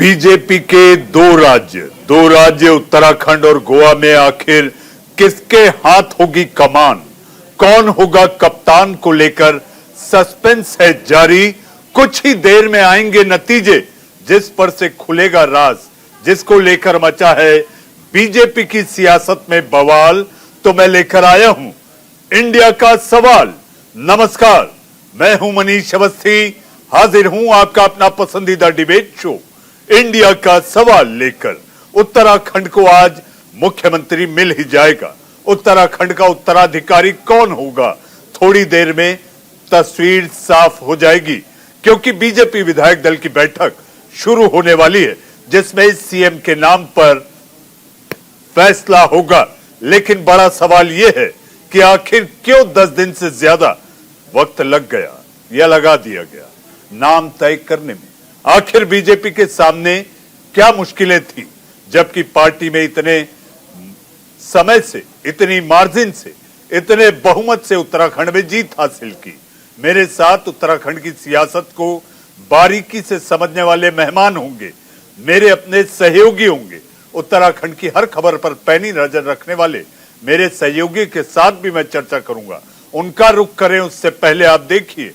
BJP के दो राज्य उत्तराखंड और गोवा में आखिर किसके हाथ होगी कमान, कौन होगा कप्तान को लेकर सस्पेंस है जारी। कुछ ही देर में आएंगे नतीजे, जिस पर से खुलेगा राज, जिसको लेकर मचा है बीजेपी की सियासत में बवाल। तो मैं लेकर आया हूं इंडिया का सवाल। नमस्कार, मैं हूं मनीष अवस्थी, हाजिर हूं आपका अपना पसंदीदा डिबेट शो इंडिया का सवाल लेकर। उत्तराखंड को आज मुख्यमंत्री मिल ही जाएगा। उत्तराखंड का उत्तराधिकारी कौन होगा, थोड़ी देर में तस्वीर साफ हो जाएगी, क्योंकि बीजेपी विधायक दल की बैठक शुरू होने वाली है, जिसमें सीएम के नाम पर फैसला होगा। लेकिन बड़ा सवाल यह है कि आखिर क्यों 10 दिन से ज्यादा वक्त लग गया या लगा दिया गया नाम तय करने में। आखिर बीजेपी के सामने क्या मुश्किलें थी, जबकि पार्टी में इतने समय से, इतनी मार्जिन से, इतने बहुमत से उत्तराखंड में जीत हासिल की। मेरे साथ उत्तराखंड की सियासत को बारीकी से समझने वाले मेहमान होंगे, मेरे अपने सहयोगी होंगे। उत्तराखंड की हर खबर पर पैनी नजर रखने वाले मेरे सहयोगी के साथ भी मैं चर्चा करूंगा। उनका रुख करें उससे पहले आप देखिए,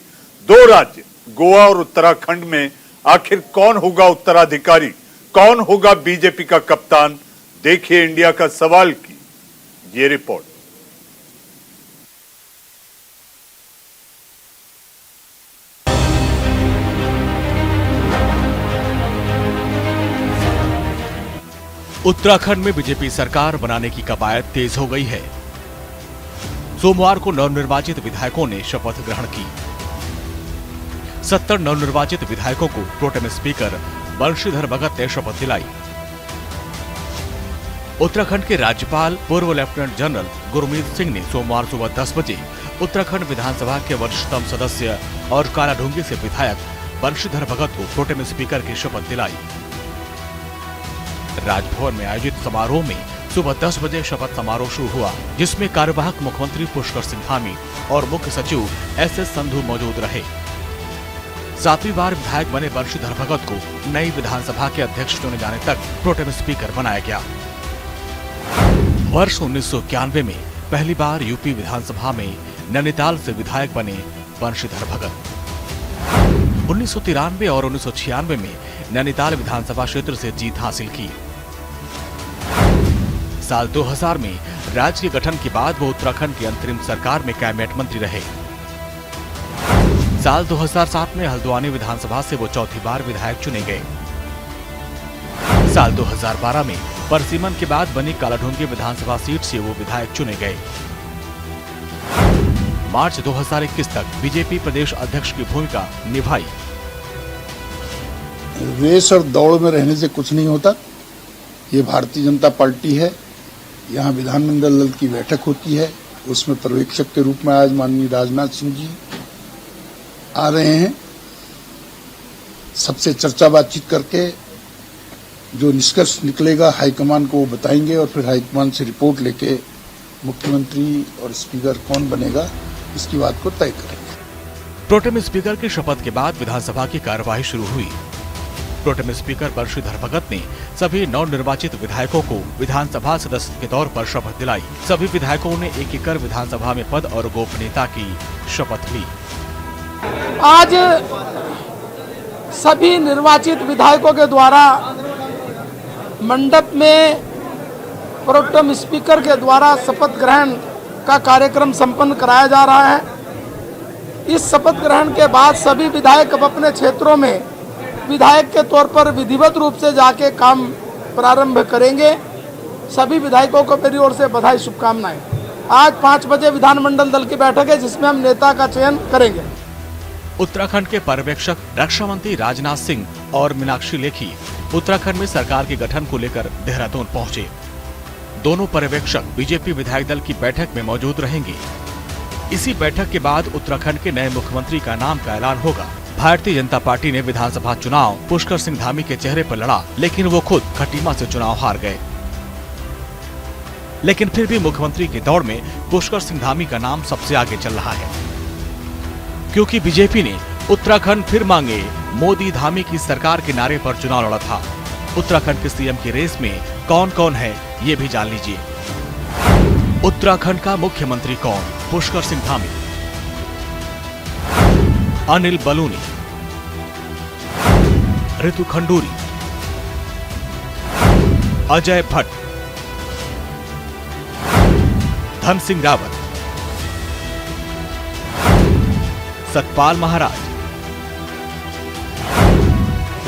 दो राज्य गोवा और उत्तराखंड में आखिर कौन होगा उत्तराधिकारी, कौन होगा बीजेपी का कप्तान। देखिए इंडिया का सवाल की ये रिपोर्ट। उत्तराखंड में बीजेपी सरकार बनाने की कवायद तेज हो गई है। सोमवार को नवनिर्वाचित विधायकों ने शपथ ग्रहण की। 70 नवनिर्वाचित विधायकों को प्रोटेम स्पीकर बंशीधर भगत ने शपथ दिलाई। उत्तराखंड के राज्यपाल पूर्व लेफ्टिनेंट जनरल गुरमीत सिंह ने सोमवार सुबह 10 बजे उत्तराखंड विधानसभा के वरिष्ठतम सदस्य और कालाढूंगी से विधायक बंशीधर भगत को प्रोटेम स्पीकर की शपथ दिलाई। राजभवन में आयोजित समारोह में सुबह 10 बजे शपथ समारोह शुरू हुआ, जिसमें कार्यवाहक मुख्यमंत्री पुष्कर सिंह धामी और मुख्य सचिव एस.एस. संधू मौजूद रहे। 7वीं बार विधायक बने बंशीधर भगत को नई विधानसभा के अध्यक्ष चुने जाने तक प्रोटेम स्पीकर बनाया गया। वर्ष 1991 में पहली बार यूपी विधानसभा में नैनीताल से विधायक बने बंशीधर भगत। 1993 और 1996 में नैनीताल विधानसभा क्षेत्र से जीत हासिल की। साल 2000 में राज्य के गठन के बाद वो उत्तराखंड की अंतरिम सरकार में कैबिनेट मंत्री रहे। साल 2007 में हल्द्वानी विधानसभा से वो चौथी बार विधायक चुने गए। साल 2012 में परसिमन के बाद बनी कालाढूंगी विधानसभा सीट से वो विधायक चुने गए। मार्च 2021 तक बीजेपी प्रदेश अध्यक्ष की भूमिका निभाई। रेस और दौड़ में रहने से कुछ नहीं होता। ये भारतीय जनता पार्टी है। यहाँ विधानमंडल दल की बैठक होती है, उसमें पर्यवेक्षक के रूप में आज माननीय राजनाथ सिंह जी आ रहे हैं। सबसे चर्चा बातचीत करके जो निष्कर्ष निकलेगा हाईकमान को वो बताएंगे, और फिर हाईकमान से रिपोर्ट लेके मुख्यमंत्री और स्पीकर कौन बनेगा इसकी बात को तय करेंगे। प्रोटेम स्पीकर की शपथ के बाद विधानसभा की कार्यवाही शुरू हुई। प्रोटेम स्पीकर बंशीधर भगत ने सभी नवनिर्वाचित विधायकों को विधानसभा सदस्य के तौर पर शपथ दिलाई। सभी विधायकों ने एक-एक कर विधानसभा में पद और गोपनीयता की शपथ ली। आज सभी निर्वाचित विधायकों के द्वारा मंडप में प्रोटेम स्पीकर के द्वारा शपथ ग्रहण का कार्यक्रम संपन्न कराया जा रहा है। इस शपथ ग्रहण के बाद सभी विधायक अब अपने क्षेत्रों में विधायक के तौर पर विधिवत रूप से जाके काम प्रारंभ करेंगे। सभी विधायकों को मेरी ओर से बधाई, शुभकामनाएं। आज 5 बजे विधानमंडल दल की बैठक है, जिसमें हम नेता का चयन करेंगे। उत्तराखंड के पर्यवेक्षक रक्षा मंत्री राजनाथ सिंह और मीनाक्षी लेखी उत्तराखंड में सरकार के गठन को लेकर देहरादून पहुंचे। दोनों पर्यवेक्षक बीजेपी विधायक दल की बैठक में मौजूद रहेंगे। इसी बैठक के बाद उत्तराखंड के नए मुख्यमंत्री का नाम का ऐलान होगा। भारतीय जनता पार्टी ने विधानसभा चुनाव पुष्कर सिंह धामी के चेहरे पर लड़ा, लेकिन वो खुद खटीमा से चुनाव हार गए। लेकिन फिर भी मुख्यमंत्री की दौड़ में पुष्कर सिंह धामी का नाम सबसे आगे चल रहा है, क्योंकि बीजेपी ने उत्तराखंड फिर मांगे मोदी धामी की सरकार के नारे पर चुनाव लड़ा था। उत्तराखंड के सीएम की रेस में कौन कौन है ये भी जान लीजिए। उत्तराखंड का मुख्यमंत्री कौन? पुष्कर सिंह धामी, अनिल बलूनी, ऋतु खंडूरी, अजय भट्ट, धन सिंह रावत, सतपाल महाराज,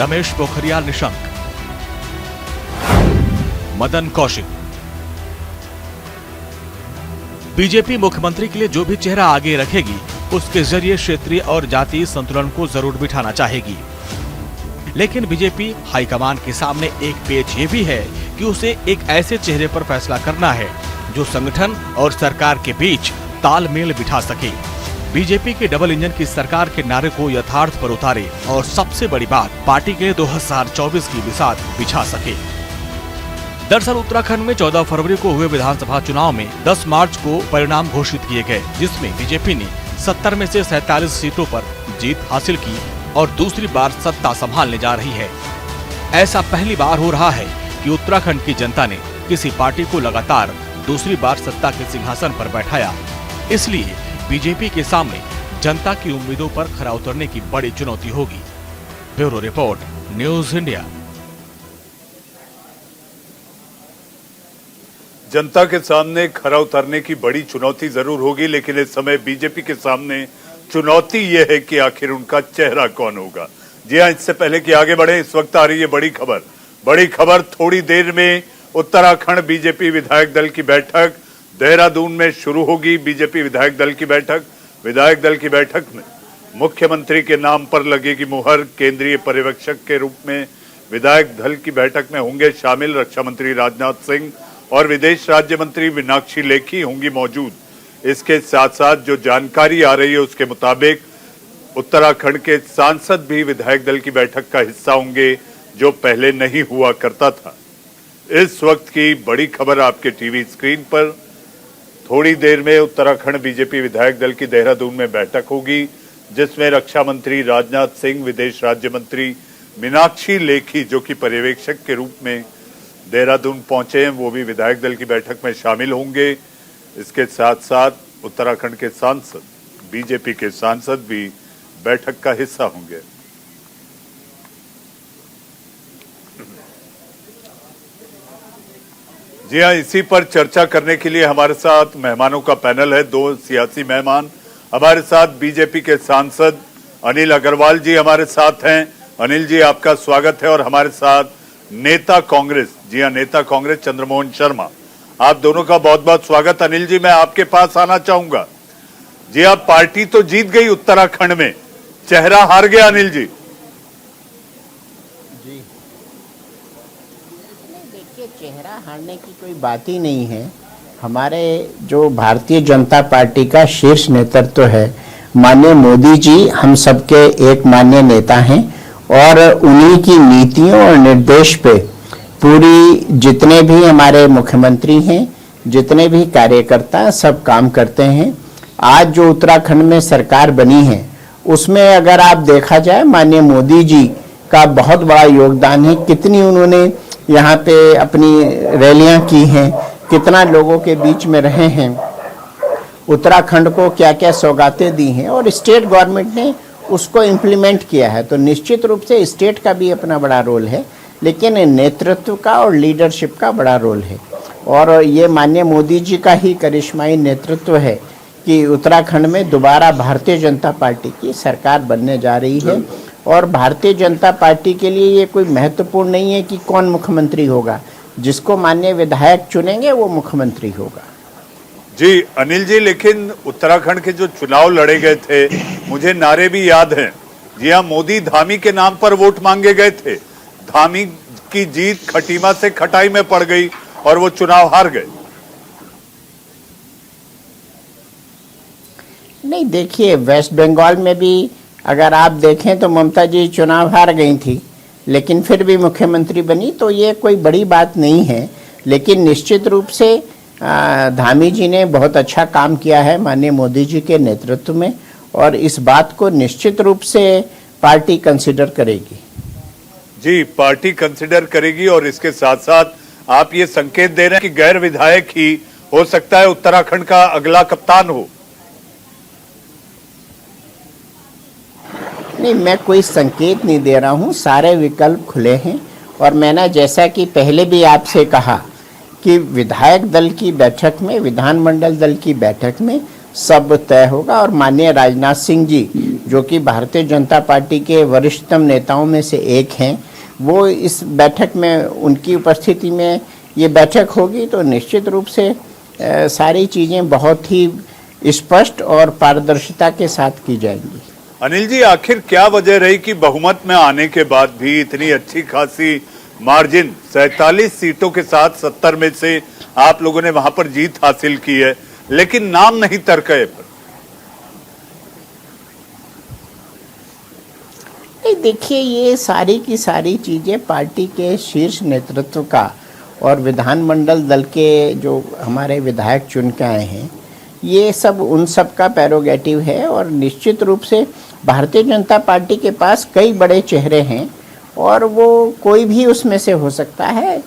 रमेश पोखरियाल निशंक, मदन कौशिक। बीजेपी मुख्यमंत्री के लिए जो भी चेहरा आगे रखेगी उसके जरिए क्षेत्रीय और जातीय संतुलन को जरूर बिठाना चाहेगी। लेकिन बीजेपी हाईकमान के सामने एक पेच ये भी है कि उसे एक ऐसे चेहरे पर फैसला करना है जो संगठन और सरकार के बीच तालमेल बिठा सके, बीजेपी के डबल इंजन की सरकार के नारे को यथार्थ पर उतारे और सबसे बड़ी बात पार्टी के 2024 की बिसात बिछा सके। दरअसल उत्तराखंड में 14 फरवरी को हुए विधानसभा चुनाव में 10 मार्च को परिणाम घोषित किए गए, जिसमें बीजेपी ने 70 में से 47 सीटों पर जीत हासिल की और दूसरी बार सत्ता संभालने जा रही है। ऐसा पहली बार हो रहा है कि उत्तराखंड की जनता ने किसी पार्टी को लगातार दूसरी बार सत्ता के सिंहासन पर बैठाया। इसलिए बीजेपी के सामने जनता की उम्मीदों पर खरा उतरने की बड़ी चुनौती होगी। Bureau report, news India. जनता के सामने खरा उतरने की बड़ी चुनौती जरूर होगी, लेकिन इस समय बीजेपी के सामने चुनौती यह है कि आखिर उनका चेहरा कौन होगा। जी हां, इससे पहले कि आगे बढ़े, इस वक्त आ रही है बड़ी खबर। थोड़ी देर में उत्तराखंड बीजेपी विधायक दल की बैठक देहरादून में शुरू होगी। बीजेपी विधायक दल की बैठक में मुख्यमंत्री के नाम पर लगेगी मुहर। केंद्रीय पर्यवेक्षक के रूप में विधायक दल की बैठक में होंगे शामिल रक्षा मंत्री राजनाथ सिंह और विदेश राज्य मंत्री मीनाक्षी लेखी होंगी मौजूद। इसके साथ साथ जो जानकारी आ रही है उसके मुताबिक उत्तराखंड के सांसद भी विधायक दल की बैठक का हिस्सा होंगे, जो पहले नहीं हुआ करता था। इस वक्त की बड़ी खबर आपके टीवी स्क्रीन पर। थोड़ी देर में उत्तराखंड बीजेपी विधायक दल की देहरादून में बैठक होगी, जिसमें रक्षा मंत्री राजनाथ सिंह, विदेश राज्य मंत्री मीनाक्षी लेखी जो कि पर्यवेक्षक के रूप में देहरादून पहुंचे हैं, वो भी विधायक दल की बैठक में शामिल होंगे। इसके साथ साथ उत्तराखंड के सांसद, बीजेपी के सांसद भी बैठक का हिस्सा होंगे। जी हां, इसी पर चर्चा करने के लिए हमारे साथ मेहमानों का पैनल है। 2 सियासी मेहमान हमारे साथ। बीजेपी के सांसद अनिल अग्रवाल जी हमारे साथ हैं। अनिल जी, आपका स्वागत है। और हमारे साथ नेता कांग्रेस, जी हां, नेता कांग्रेस चंद्रमोहन शर्मा, आप दोनों का बहुत बहुत स्वागत। अनिल जी, मैं आपके पास आना चाहूंगा। जी हां, पार्टी तो जीत गई उत्तराखंड में, चेहरा हार गया अनिल जी। चेहरा हारने की कोई बात ही नहीं है। हमारे जो भारतीय जनता पार्टी का शीर्ष नेतृत्व है, माननीय मोदी जी हम सबके एक माननीय नेता हैं और उन्हीं की नीतियों और निर्देश पे पूरी जितने भी हमारे मुख्यमंत्री हैं, जितने भी कार्यकर्ता सब काम करते हैं। आज जो उत्तराखंड में सरकार बनी है उसमें अगर आप देखा जाए, माननीय मोदी जी का बहुत बड़ा योगदान है। कितनी उन्होंने यहाँ पे अपनी रैलियां की हैं, कितना लोगों के बीच में रहे हैं, उत्तराखंड को क्या क्या सौगातें दी हैं और स्टेट गवर्नमेंट ने उसको इम्प्लीमेंट किया है। तो निश्चित रूप से स्टेट का भी अपना बड़ा रोल है, लेकिन नेतृत्व का और लीडरशिप का बड़ा रोल है। और ये माननीय मोदी जी का ही करिश्माई नेतृत्व है कि उत्तराखंड में दोबारा भारतीय जनता पार्टी की सरकार बनने जा रही है। और भारतीय जनता पार्टी के लिए ये कोई महत्वपूर्ण नहीं है कि कौन मुख्यमंत्री होगा, जिसको माननीय विधायक चुनेंगे वो मुख्यमंत्री होगा। जी अनिल जी, लेकिन उत्तराखंड के जो चुनाव लड़े गए थे, मुझे नारे भी याद हैं। जी हाँ, मोदी धामी के नाम पर वोट मांगे गए थे। धामी की जीत खटीमा से खटाई में पड़ गई और वो चुनाव हार गए। नहीं, देखिए वेस्ट बंगाल में भी अगर आप देखें तो ममता जी चुनाव हार गई थी, लेकिन फिर भी मुख्यमंत्री बनी, तो ये कोई बड़ी बात नहीं है। लेकिन निश्चित रूप से धामी जी ने बहुत अच्छा काम किया है माननीय मोदी जी के नेतृत्व में, और इस बात को निश्चित रूप से पार्टी कंसिडर करेगी। जी, पार्टी कंसिडर करेगी और इसके साथ साथ आप ये संकेत दे रहे हैं कि गैर विधायक ही हो सकता है उत्तराखंड का अगला कप्तान हो। नहीं, मैं कोई संकेत नहीं दे रहा हूं, सारे विकल्प खुले हैं। और मैंने जैसा कि पहले भी आपसे कहा कि विधायक दल की बैठक में, विधानमंडल दल की बैठक में सब तय होगा। और माननीय राजनाथ सिंह जी, जो कि भारतीय जनता पार्टी के वरिष्ठतम नेताओं में से एक हैं, वो इस बैठक में, उनकी उपस्थिति में ये बैठक होगी तो निश्चित रूप से सारी चीज़ें बहुत ही स्पष्ट और पारदर्शिता के साथ की जाएंगी। अनिल जी, आखिर क्या वजह रही कि बहुमत में आने के बाद भी इतनी अच्छी खासी मार्जिन 47 सीटों के साथ 70 में से आप लोगों ने वहां पर जीत हासिल की है, लेकिन नाम नहीं तर्कए पर? देखिए, ये सारी की सारी चीज़ें पार्टी के शीर्ष नेतृत्व का और विधानमंडल दल के जो हमारे विधायक चुन के आए हैं, ये सब उन सब का प्रेरोगेटिव है। और निश्चित रूप से भारतीय जनता पार्टी के पास कई बड़े चेहरे हैं और वो कोई भी उसमें से हो सकता है।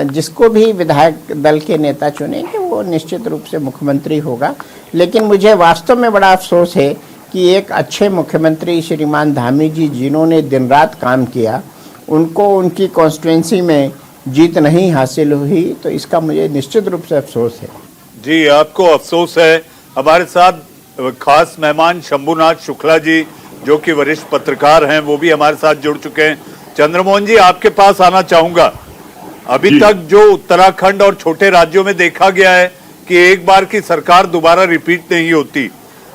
जिसको भी विधायक दल के नेता चुनेंगे वो निश्चित रूप से मुख्यमंत्री होगा। लेकिन मुझे वास्तव में बड़ा अफसोस है कि एक अच्छे मुख्यमंत्री श्रीमान धामी जी, जिन्होंने दिन रात काम किया, उनको उनकी कॉन्स्टिट्यूंसी में जीत नहीं हासिल हुई, तो इसका मुझे निश्चित रूप से अफसोस है। जी, आपको अफसोस है। हमारे साथ खास मेहमान शंभुनाथ शुक्ला जी, जो कि वरिष्ठ पत्रकार हैं, वो भी हमारे साथ जुड़ चुके हैं। चंद्रमोहन जी, आपके पास आना चाहूंगा। अभी तक जो उत्तराखंड और छोटे राज्यों में देखा गया है कि एक बार की सरकार दोबारा रिपीट नहीं होती,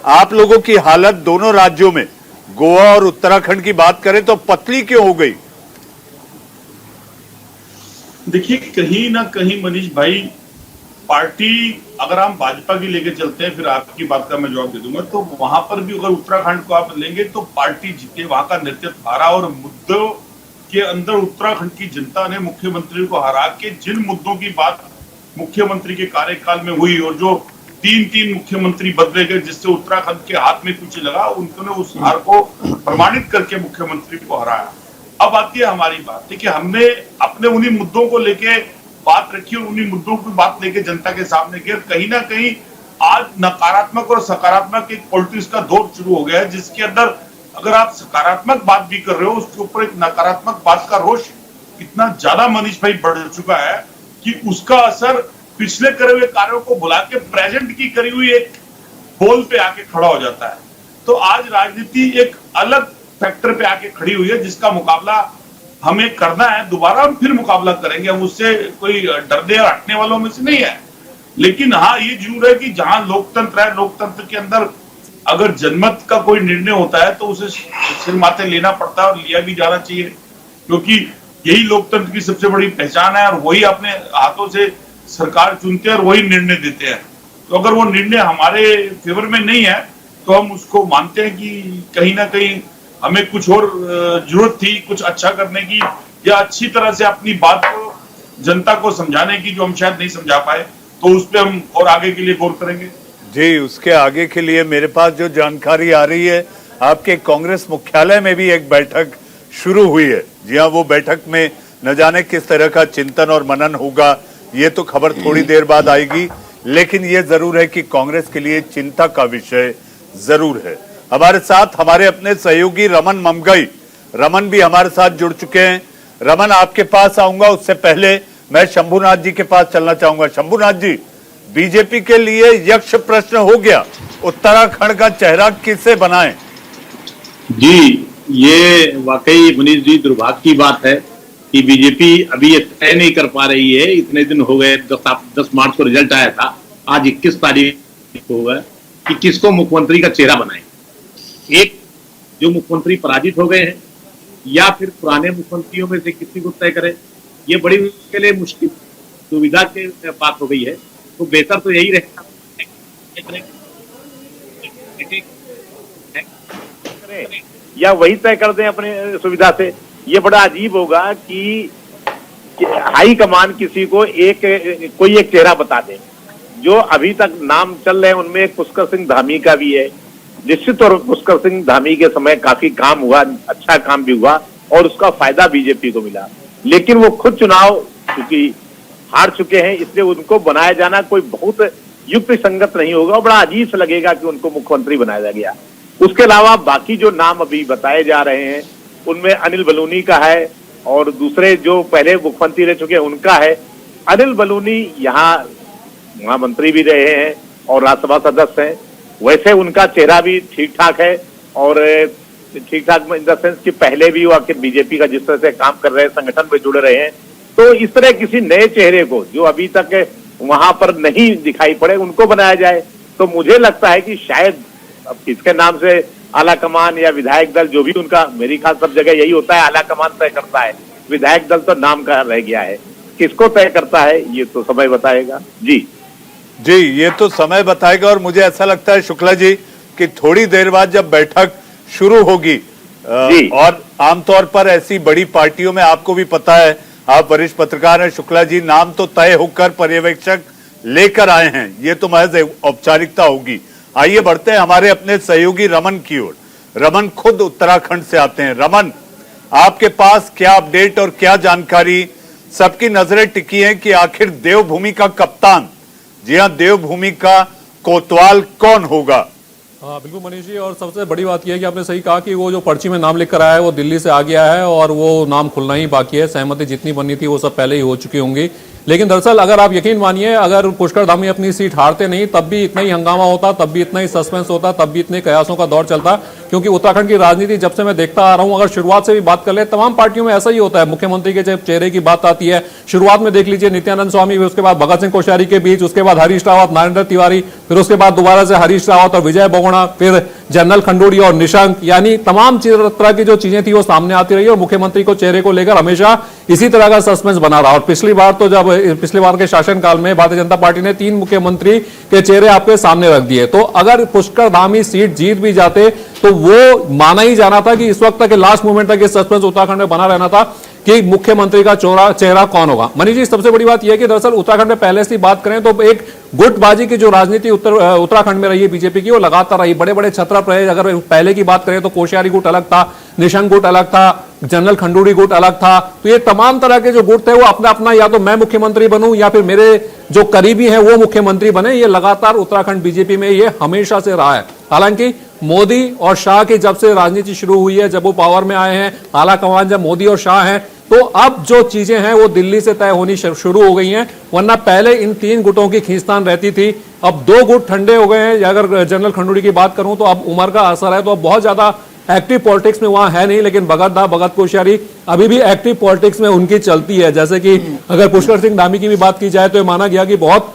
आप लोगों की हालत दोनों राज्यों में, गोवा और उत्तराखंड की बात करें तो पतली क्यों हो गई? देखिए, कहीं ना कहीं मनीष भाई, पार्टी अगर हम भाजपा की लेके चलते हैं, फिर आपकी बात का मैं जवाब दे दूंगा, तो वहां पर भी अगर उत्तराखंड को आप लेंगे तो पार्टी जीते, वहां का नेतृत्व हारा। और मुद्दों के अंदर उत्तराखंड की जनता ने मुख्यमंत्री को हरा के, जिन मुद्दों की बात मुख्यमंत्री के कार्यकाल में हुई और जो 3 मुख्यमंत्री बदले गए, जिससे उत्तराखंड के हाथ में कुछ लगा, उन्होंने उस हार को प्रमाणित करके मुख्यमंत्री को हराया। अब आती है हमारी बात, देखिए, हमने अपने उन्हीं मुद्दों को लेके बात रखी और उन्हीं मुद्दों की बात लेके जनता के सामने की। कहीं ना कहीं आज नकारात्मक और सकारात्मक एक पॉलिटिक्स का दौर शुरू हो गया है, जिसके अंदर अगर आप सकारात्मक बात भी कर रहे हो, उसके ऊपर एक नकारात्मक बात का रोष इतना ज्यादा मनीष भाई बढ़ चुका है कि उसका असर पिछले करे हुए कार्यों को भुला के प्रेजेंट की करी हुई एक बोल पे आके खड़ा हो जाता है। तो आज राजनीति एक अलग फैक्टर पे आके खड़ी हुई है, जिसका मुकाबला हमें करना है। दोबारा हम फिर मुकाबला करेंगे, हम उससे कोई डरने और हटने वालों में से नहीं है। लेकिन हाँ, ये जरूर है कि जहां लोकतंत्र है, लोकतंत्र के अंदर अगर जनमत का कोई निर्णय होता है तो उसे सिर माथे लेना पड़ता है और लिया भी जाना चाहिए, क्योंकि यही लोकतंत्र की सबसे बड़ी पहचान है। और वही अपने हाथों से सरकार चुनते हैं और वही निर्णय देते हैं। तो अगर वो निर्णय हमारे फेवर में नहीं है तो हम उसको मानते हैं कि कहीं ना कहीं हमें कुछ और जरूरत थी, कुछ अच्छा करने की, या अच्छी तरह से अपनी बात को जनता को समझाने की, जो हम शायद नहीं समझा पाए। तो उस पर हम और आगे के लिए गौर करेंगे। जी, उसके आगे के लिए मेरे पास जो जानकारी आ रही है, आपके कांग्रेस मुख्यालय में भी एक बैठक शुरू हुई है। जी हाँ, वो बैठक में न जाने किस तरह का चिंतन और मनन होगा, ये तो खबर थोड़ी देर बाद आएगी। लेकिन ये जरूर है कि कांग्रेस के लिए चिंता का विषय जरूर है। हमारे साथ हमारे अपने सहयोगी रमन ममगई, रमन भी हमारे साथ जुड़ चुके हैं। रमन, आपके पास आऊंगा, उससे पहले मैं शंभुनाथ जी के पास चलना चाहूंगा। शंभुनाथ जी, बीजेपी के लिए यक्ष प्रश्न हो गया, उत्तराखंड का चेहरा किसे बनाएं? जी, ये वाकई मनीष जी दुर्भाग्य की बात है कि बीजेपी अभी ये तय नहीं कर पा रही है। इतने दिन हो गए, 10 मार्च को रिजल्ट आया था, आज 21 तारीख हो गए कि किसको मुख्यमंत्री का चेहरा बनाए। एक जो मुख्यमंत्री पराजित हो गए हैं या फिर पुराने मुख्यमंत्रियों में से किसी को तय करे, ये बड़ी उसके लिए मुश्किल दुविधा के बात हो गई है। तो बेहतर तो यही रहेगा या वही तय कर दें अपने सुविधा से। ये बड़ा अजीब होगा कि हाई कमान किसी को कोई एक चेहरा बता दे। जो अभी तक नाम चल रहे हैं उनमें एक पुष्कर सिंह धामी का भी है। निश्चित तौर पर पुष्कर सिंह धामी के समय काफी काम हुआ, अच्छा काम भी हुआ, और उसका फायदा बीजेपी को मिला। लेकिन वो खुद चुनाव क्योंकि हार चुके हैं, इसलिए उनको बनाया जाना कोई बहुत युक्त संगत नहीं होगा, बड़ा अजीब सा लगेगा कि उनको मुख्यमंत्री बनाया गया। उसके अलावा बाकी जो नाम अभी बताए जा रहे हैं उनमें अनिल बलूनी का है और दूसरे जो पहले मुख्यमंत्री रह चुके हैं उनका है। अनिल बलूनी यहाँ मंत्री भी रहे हैं और राज्यसभा सदस्य हैं, वैसे उनका चेहरा भी ठीक ठाक है और ठीक ठाक इन द सेंस कि पहले भी वो आखिर बीजेपी का जिस तरह से काम कर रहे हैं, संगठन में जुड़े रहे हैं, तो इस तरह किसी नए चेहरे को जो अभी तक वहां पर नहीं दिखाई पड़े उनको बनाया जाए। तो मुझे लगता है कि शायद अब किसके नाम से आला कमान या विधायक दल जो भी उनका, मेरी ख्याल सब जगह यही होता है, आला कमान तय करता है, विधायक दल तो नाम का रह गया है, किसको तय करता है ये तो समय बताएगा। जी ये तो समय बताएगा। और मुझे ऐसा लगता है शुक्ला जी कि थोड़ी देर बाद जब बैठक शुरू होगी और आमतौर पर ऐसी बड़ी पार्टियों में आपको भी पता है, आप वरिष्ठ पत्रकार हैं शुक्ला जी, नाम तो तय होकर पर्यवेक्षक लेकर आए हैं, ये तो महज औपचारिकता होगी। आइए बढ़ते हैं हमारे अपने सहयोगी रमन की ओर। रमन खुद उत्तराखंड से आते हैं। रमन, आपके पास क्या अपडेट और क्या जानकारी? सबकी नजरें टिकी हैं कि आखिर देवभूमि का कप्तान, जी हाँ देवभूमि का कोतवाल कौन होगा? हाँ बिल्कुल मनीष जी, और सबसे बड़ी बात यह है कि आपने सही कहा कि वो जो पर्ची में नाम लिख कर आया है वो दिल्ली से आ गया है और वो नाम खुलना ही बाकी है। सहमति जितनी बननी थी वो सब पहले ही हो चुकी होंगी। लेकिन दरअसल अगर आप यकीन मानिए, अगर पुष्कर धामी अपनी सीट हारते नहीं तब भी इतना ही हंगामा होता, तब भी इतना ही सस्पेंस होता, तब भी इतने कयासों का दौर चलता। क्योंकि उत्तराखंड की राजनीति जब से मैं देखता आ रहा हूं, अगर शुरुआत से भी बात कर ले, तमाम पार्टियों में ऐसा ही होता है। मुख्यमंत्री के जब चेहरे की बात आती है, शुरुआत में देख लीजिए नित्यानंद स्वामी, उसके बाद भगत सिंह कोश्यारी के बीच, उसके बाद हरीश रावत, नरेंद्र तिवारी, फिर उसके बाद दोबारा से हरीश रावत और विजय बहुगुणा, फिर जनरल खंडूड़ी और निशंक, यानी तमाम तरह की जो चीजें थी वो सामने आती रही और मुख्यमंत्री को चेहरे को लेकर हमेशा इसी तरह का सस्पेंस बना रहा। और पिछली बार तो जब पिछली बार के शासनकाल में भारतीय जनता पार्टी ने 3 मुख्यमंत्री के चेहरे आपके सामने रख दिए। तो अगर पुष्कर धामी सीट जीत भी जाते तो वो माना ही जाना था कि इस वक्त तक लास्ट मोमेंट तक सस्पेंस उत्तराखंड में बना रहना था कि मुख्यमंत्री का चेहरा कौन होगा। मनीष जी, सबसे बड़ी बात यह है कि दरअसल उत्तराखंड में पहले से बात करें तो एक गुटबाजी की जो राजनीति उत्तराखंड में रही है बीजेपी की, वो लगातार रही। बड़े बड़े छत्रप रहे। अगर पहले की बात करें तो कोश्यारी गुट अलग था, निशंक गुट अलग था, जनरल खंडूड़ी गुट अलग था। तो ये तमाम तरह के जो गुट थे वो अपना अपना, या तो मैं मुख्यमंत्री बनूं या फिर मेरे जो करीबी हैं वो मुख्यमंत्री बने। ये लगातार उत्तराखंड बीजेपी में ये हमेशा से रहा है। हालांकि मोदी और शाह की जब से राजनीति शुरू हुई है, जब वो पावर में आए हैं, आला कमान जब मोदी और शाह हैं, तो अब जो चीजें हैं वो दिल्ली से तय होनी शुरू हो गई हैं। वरना पहले इन 3 गुटों की खींचतान रहती थी, अब 2 गुट ठंडे हो गए हैं। अगर जनरल खंडूड़ी की बात करूं तो अब उम्र का असर है, तो अब बहुत ज्यादा एक्टिव पॉलिटिक्स में वहां है नहीं। लेकिन भगत कोश्यारी अभी भी एक्टिव पॉलिटिक्स में उनकी चलती है। जैसे कि अगर पुष्कर सिंह धामी की भी बात की जाए तो ये माना गया कि बहुत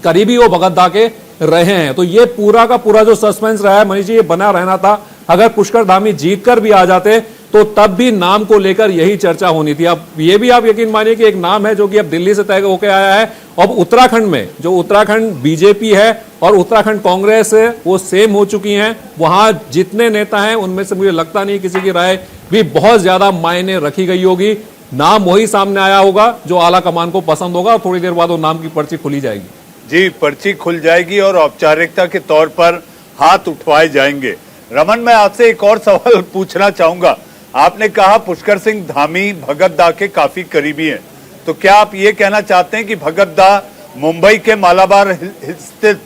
करीबी वो भगत दा के रहे हैं। तो ये पूरा का पूरा जो सस्पेंस रहा है मनीष जी, ये बना रहना था। अगर पुष्कर धामी जीत कर भी आ जाते तो तब भी नाम को लेकर यही चर्चा होनी थी। अब ये भी आप यकीन मानिए कि एक नाम है जो कि अब दिल्ली से तय होकर आया है। अब उत्तराखंड में जो उत्तराखंड बीजेपी है और उत्तराखंड कांग्रेस है वो सेम हो चुकी हैं। वहां जितने नेता हैं उनमें से मुझे लगता नहीं किसी की राय भी बहुत ज्यादा मायने रखी गई होगी। नाम वही सामने आया होगा जो आला कमान को पसंद होगा और थोड़ी देर बाद वो नाम की पर्ची खुली जाएगी। जी, पर्ची खुल जाएगी और औपचारिकता के तौर पर हाथ उठवाए जाएंगे। रमन, मैं आपसे एक और सवाल पूछना चाहूंगा। आपने कहा पुष्कर सिंह धामी भगत दा के काफी करीबी हैं, तो क्या आप ये कहना चाहते हैं कि भगत दा मुंबई के मालाबार स्थित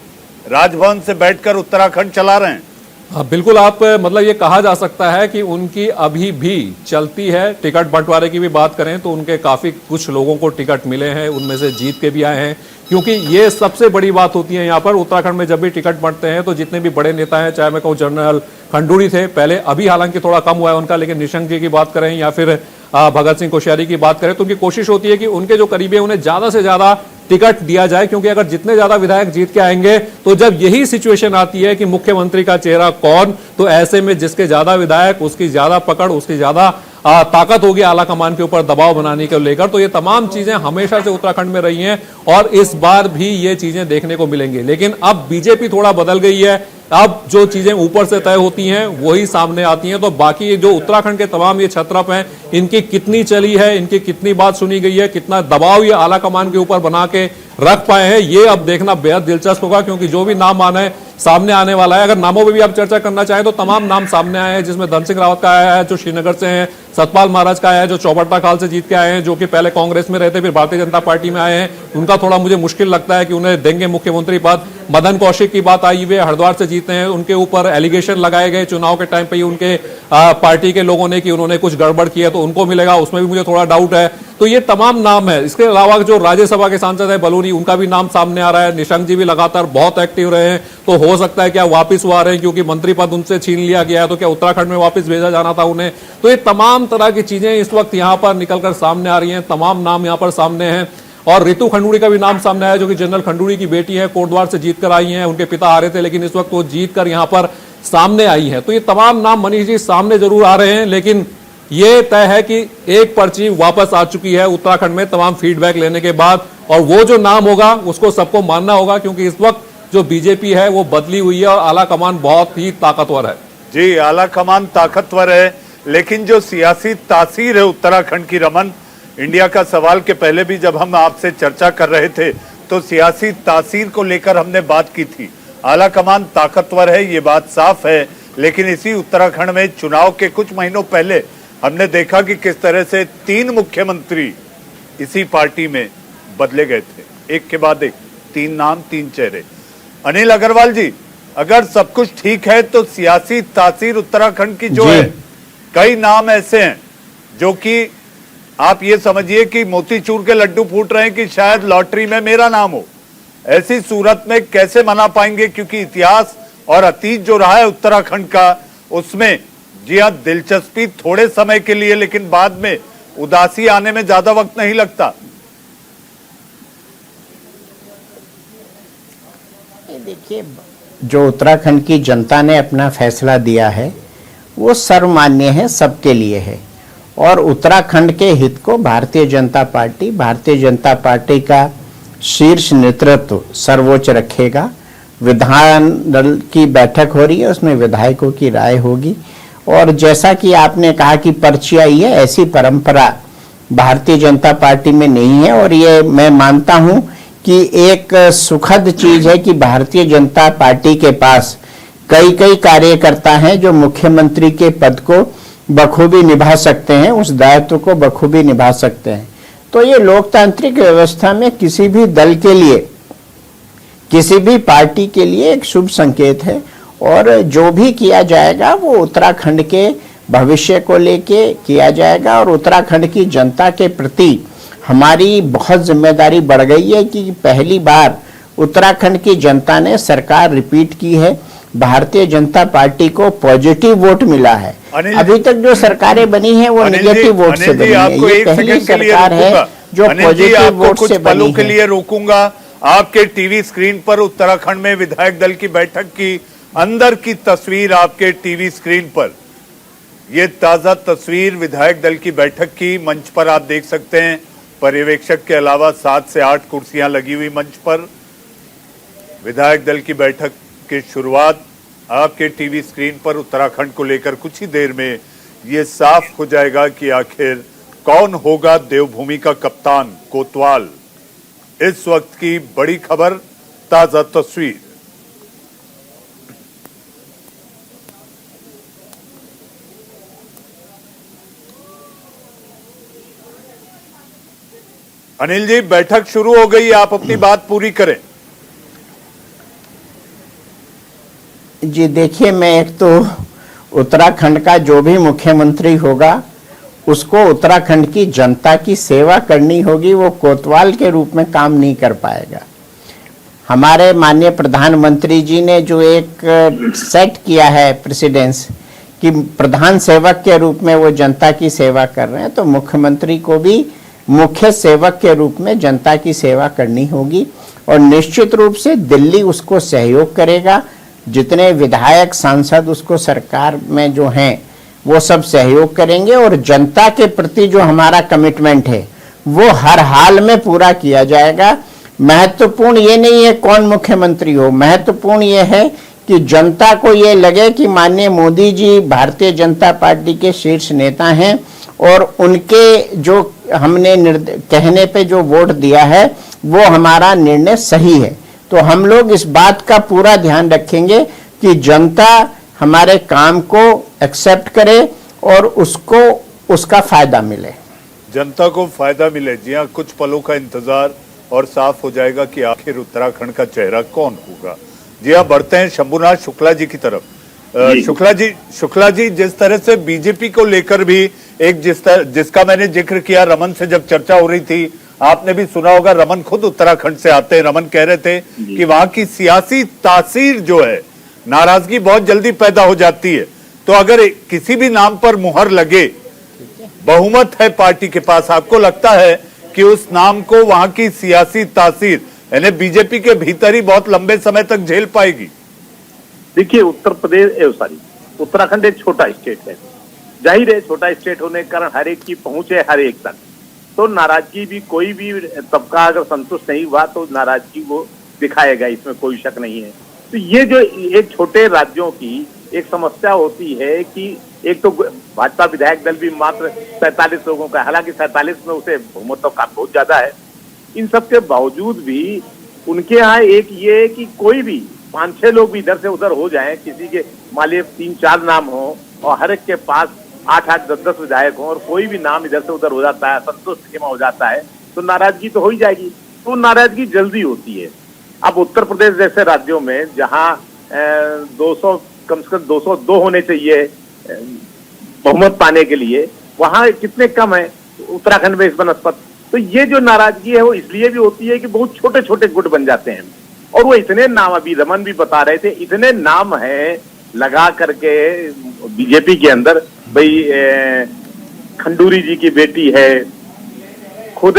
राजभवन से बैठकर उत्तराखंड चला रहे हैं? हाँ बिल्कुल, आप मतलब ये कहा जा सकता है कि उनकी अभी भी चलती है। टिकट बंटवारे की भी बात करें तो उनके काफी कुछ लोगों को टिकट मिले हैं, उनमें से जीत के भी आए हैं। क्योंकि ये सबसे बड़ी बात होती है यहाँ पर उत्तराखंड में, जब भी टिकट बंटते हैं तो जितने भी बड़े नेता हैं, चाहे मैं कहूँ जनरल खंडूड़ी थे पहले, अभी हालांकि थोड़ा कम हुआ है उनका, लेकिन निशंक जी की बात करें या फिर भगत सिंह कोश्यारी की बात करें तो उनकी कोशिश होती है कि उनके जो करीबी है उन्हें ज्यादा से ज्यादा टिकट दिया जाए। क्योंकि अगर जितने ज्यादा विधायक जीत के आएंगे तो जब यही सिचुएशन आती है कि मुख्यमंत्री का चेहरा कौन, तो ऐसे में जिसके ज्यादा विधायक उसकी ज्यादा पकड़, उसकी ज्यादा ताकत होगी आला कमान के ऊपर दबाव बनाने को लेकर। तो ये तमाम चीजें हमेशा से उत्तराखंड में रही हैं और इस बार भी ये चीजें देखने को मिलेंगी। लेकिन अब बीजेपी थोड़ा बदल गई है। अब जो चीजें ऊपर से तय होती हैं वही सामने आती हैं। तो बाकी जो उत्तराखंड के तमाम ये छत्रप हैं, इनकी कितनी चली है, इनकी कितनी बात सुनी गई है, कितना दबाव ये आला कमान के ऊपर बना के रख पाए हैं, ये अब देखना बेहद दिलचस्प होगा, क्योंकि जो भी नाम सामने आने वाला है, अगर नामों में भी आप चर्चा करना चाहें तो तमाम नाम सामने आए हैं, जिसमें धन सिंह रावत का आया है जो श्रीनगर से हैं, सतपाल महाराज का आया है जो चौबट्टा खाल से जीत के आए हैं, जो कि पहले कांग्रेस में रहते फिर भारतीय जनता पार्टी में आए हैं। उनका थोड़ा मुझे मुश्किल लगता है कि उन्हें देंगे मुख्यमंत्री पद। मदन कौशिक की बात आई, वे हरिद्वार से जीते हैं, उनके ऊपर एलिगेशन लगाए गए चुनाव के टाइम पे ही उनके पार्टी के लोगों ने कि उन्होंने कुछ गड़बड़ किया, तो उनको मिलेगा, उसमें भी मुझे थोड़ा डाउट है। तो ये तमाम नाम है। इसके अलावा जो राज्यसभा के सांसद है बलूनी, उनका भी नाम सामने आ रहा है। निशंक जी भी लगातार बहुत एक्टिव रहे हैं, तो हो सकता है क्या वापिस वो आ रहे हैं, क्योंकि मंत्री पद उनसे छीन लिया गया है, तो क्या उत्तराखंड में वापस भेजा जाना था उन्हें। तो ये तमाम तरह की चीजें इस वक्त यहाँ पर निकलकर सामने आ रही हैं, तमाम नाम यहाँ पर सामने हैं। और रितु खंडूड़ी का भी नाम सामने आया, जो कि जनरल खंडूड़ी की बेटी है, कोटद्वार से जीत कर आई हैं। उनके पिता आ रहे थे, लेकिन इस वक्त वो जीत कर यहाँ पर सामने आई है। तो ये तमाम नाम मनीष जी सामने जरूर आ रहे हैं, लेकिन ये तय है कि एक पर्ची वापस आ चुकी है उत्तराखंड में तमाम फीडबैक लेने के बाद, और वो जो नाम होगा उसको सबको मानना होगा, क्योंकि इस वक्त जो बीजेपी है वो बदली हुई है और आला कमान बहुत ही ताकतवर है। जी, आला कमान ताकतवर है, लेकिन जो सियासी तासीर है उत्तराखंड की, रमन, इंडिया का सवाल के पहले भी जब हम आपसे चर्चा कर रहे थे तो सियासी तासीर को लेकर हमने बात की थी। आला कमान ताकतवर है, ये बात साफ है, लेकिन इसी उत्तराखंड में चुनाव के कुछ महीनों पहले हमने देखा कि किस तरह से 3 मुख्यमंत्री इसी पार्टी में बदले गए थे, एक के बाद एक, 3 नाम 3 चेहरे। अनिल अग्रवाल जी, अगर सब कुछ ठीक है तो सियासी तासीर उत्तराखंड की जो है, कई नाम ऐसे हैं जो कि आप ये समझिए कि मोतीचूर के लड्डू फूट रहे हैं कि शायद लॉटरी में मेरा नाम हो। ऐसी सूरत में कैसे मना पाएंगे, क्योंकि इतिहास और अतीत जो रहा है उत्तराखंड का, उसमें जी हाँ दिलचस्पी थोड़े समय के लिए, लेकिन बाद में उदासी आने में ज्यादा वक्त नहीं लगता। देखिए, जो उत्तराखंड की जनता ने अपना फैसला दिया है वो सर्वमान्य है, सबके लिए है, और उत्तराखंड के हित को भारतीय जनता पार्टी का शीर्ष नेतृत्व सर्वोच्च रखेगा। विधान दल की बैठक हो रही है, उसमें विधायकों की राय होगी, और जैसा कि आपने कहा कि पर्ची आई है, ऐसी परंपरा भारतीय जनता पार्टी में नहीं है, और ये मैं मानता हूं कि एक सुखद चीज है कि भारतीय जनता पार्टी के पास कई कार्यकर्ता हैं जो मुख्यमंत्री के पद को बखूबी निभा सकते हैं, उस दायित्व को बखूबी निभा सकते हैं। तो ये लोकतांत्रिक व्यवस्था में किसी भी दल के लिए, किसी भी पार्टी के लिए एक शुभ संकेत है, और जो भी किया जाएगा वो उत्तराखंड के भविष्य को लेके किया जाएगा। और उत्तराखंड की जनता के प्रति हमारी बहुत जिम्मेदारी बढ़ गई है कि पहली बार उत्तराखंड की जनता ने सरकार रिपीट की है, भारतीय जनता पार्टी को पॉजिटिव वोट मिला है। अभी तक जो सरकारें बनी हैं वो नेगेटिव वोट से बनी है, ये पहली सरकार है जो पॉजिटिव वोट से बनी है। के लिए रोकूंगा, आपके टीवी स्क्रीन पर उत्तराखंड में विधायक दल की बैठक की अंदर की तस्वीर आपके टीवी स्क्रीन पर, ये ताजा तस्वीर विधायक दल की बैठक की मंच पर आप देख सकते हैं। पर्यवेक्षक के अलावा 7 से 8 कुर्सियां लगी हुई मंच पर। विधायक दल की बैठक की शुरुआत आपके टीवी स्क्रीन पर उत्तराखंड को लेकर कुछ ही देर में ये साफ हो जाएगा कि आखिर कौन होगा देवभूमि का कप्तान कोतवाल। इस वक्त की बड़ी खबर, ताजा तस्वीर। अनिल जी, बैठक शुरू हो गई, आप अपनी बात पूरी करें। जी देखिए, मैं एक तो उत्तराखंड का जो भी मुख्यमंत्री होगा उसको उत्तराखंड की जनता की सेवा करनी होगी, वो कोतवाल के रूप में काम नहीं कर पाएगा। हमारे माननीय प्रधानमंत्री जी ने जो एक सेट किया है प्रेसिडेंस कि प्रधान सेवक के रूप में वो जनता की सेवा कर रहे हैं, तो मुख्यमंत्री को भी मुख्य सेवक के रूप में जनता की सेवा करनी होगी, और निश्चित रूप से दिल्ली उसको सहयोग करेगा। जितने विधायक सांसद उसको सरकार में जो हैं वो सब सहयोग करेंगे, और जनता के प्रति जो हमारा कमिटमेंट है वो हर हाल में पूरा किया जाएगा। महत्वपूर्ण ये नहीं है कौन मुख्यमंत्री हो, महत्वपूर्ण ये है कि जनता को ये लगे कि माननीय मोदी जी भारतीय जनता पार्टी के शीर्ष नेता हैं, और उनके जो हमने कहने पे जो वोट दिया है वो हमारा निर्णय सही है। तो हम लोग इस बात का पूरा ध्यान रखेंगे कि जनता हमारे काम को एक्सेप्ट करे और उसको उसका फायदा मिले, जनता को फायदा मिले। जी हाँ, कुछ पलों का इंतजार और साफ हो जाएगा कि आखिर उत्तराखंड का चेहरा कौन होगा। जी हाँ, बढ़ते हैं शंभुनाथ शुक्ला जी की तरफ। शुक्ला जी, जिस तरह से बीजेपी को लेकर भी एक जिसका मैंने जिक्र किया, रमन से जब चर्चा हो रही थी, आपने भी सुना होगा, रमन खुद उत्तराखंड से आते हैं। रमन कह रहे थे कि वहां की सियासी तासीर जो है, नाराजगी बहुत जल्दी पैदा हो जाती है। तो अगर किसी भी नाम पर मुहर लगे, बहुमत है पार्टी के पास, आपको लगता है कि उस नाम को वहां की सियासी तासीर यानी बीजेपी के भीतर ही बहुत लंबे समय तक झेल पाएगी? देखिए, उत्तराखंड एक छोटा स्टेट है, जाहिर है छोटा स्टेट होने के कारण हर एक की पहुंच है हर एक तक, तो नाराजगी भी कोई भी तबका अगर संतुष्ट नहीं हुआ तो नाराजगी वो दिखाएगा, इसमें कोई शक नहीं है। तो ये जो एक छोटे राज्यों की एक समस्या होती है कि एक तो भाजपा विधायक दल भी मात्र 47 लोगों का, हालांकि 47 में उसे बहुमत तो बहुत ज्यादा है, इन सब के बावजूद भी उनके यहाँ एक ये है कि कोई भी 5-6 लोग भी इधर से उधर हो जाएं, किसी के मालिए 3-4 नाम हो और हर एक के पास 8-8, 10-10 विधायक हो और कोई भी नाम इधर से उधर हो जाता है, संतुष्ट खेमा हो जाता है, तो नाराजगी तो हो ही जाएगी। तो नाराजगी जल्दी होती है। अब उत्तर प्रदेश जैसे राज्यों में जहां 200 कम से कम 202 होने चाहिए बहुमत पाने के लिए, वहां कितने कम है उत्तराखंड में इस बनस्पत। तो ये जो नाराजगी है वो इसलिए भी होती है कि बहुत छोटे छोटे गुट बन जाते हैं और वो इतने नाम, अभी रमन भी बता रहे थे, इतने नाम है लगा करके बीजेपी के अंदर। भाई खंडूरी जी की बेटी है, खुद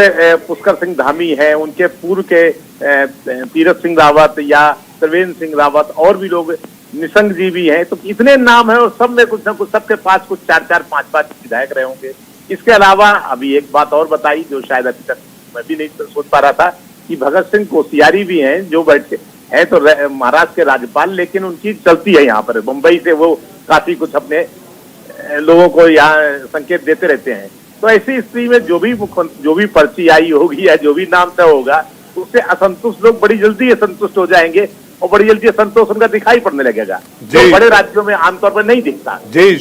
पुष्कर सिंह धामी है, उनके पूर्व के तीरथ सिंह रावत या त्रिवेंद्र सिंह रावत और भी लोग, निशंक जी भी हैं। तो इतने नाम है और सब में कुछ ना कुछ, सबके पास कुछ 4-4, 5-5 विधायक रहे होंगे। इसके अलावा अभी एक बात और बताई जो शायद अभी तक मैं भी नहीं सोच पा रहा था कि भगत सिंह कोश्यारी भी हैं जो बैठे हैं, तो महाराष्ट्र के राज्यपाल, लेकिन उनकी चलती है यहाँ पर मुंबई से, वो काफी कुछ अपने लोगों को यहाँ संकेत देते रहते हैं। तो ऐसी स्थिति में जो भी पर्ची आई होगी या जो भी नाम तय होगा, उससे असंतुष्ट लोग बड़ी जल्दी असंतुष्ट हो जाएंगे और बड़ी जल्दी असंतोष उनका दिखाई पड़ने लगेगा, जो बड़े राज्यों में आमतौर पर नहीं दिखता। जी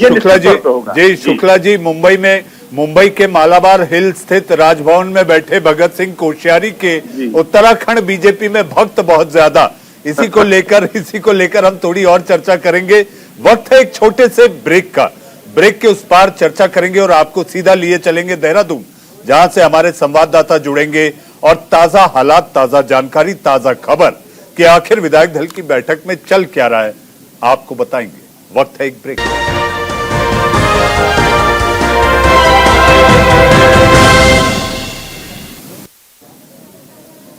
शुक्ला जी, मुंबई के मालाबार हिल स्थित राजभवन में बैठे भगत सिंह कोश्यारी के उत्तराखंड बीजेपी में भक्त बहुत ज्यादा, इसी को लेकर हम थोड़ी और चर्चा करेंगे। वक्त है एक छोटे से ब्रेक का, ब्रेक के उस पार चर्चा करेंगे और आपको सीधा लिए चलेंगे देहरादून, जहां से हमारे संवाददाता जुड़ेंगे और ताजा हालात, ताजा जानकारी, ताजा खबर कि आखिर विधायक दल की बैठक में चल क्या रहा है आपको बताएंगे। वक्त है एक ब्रेक।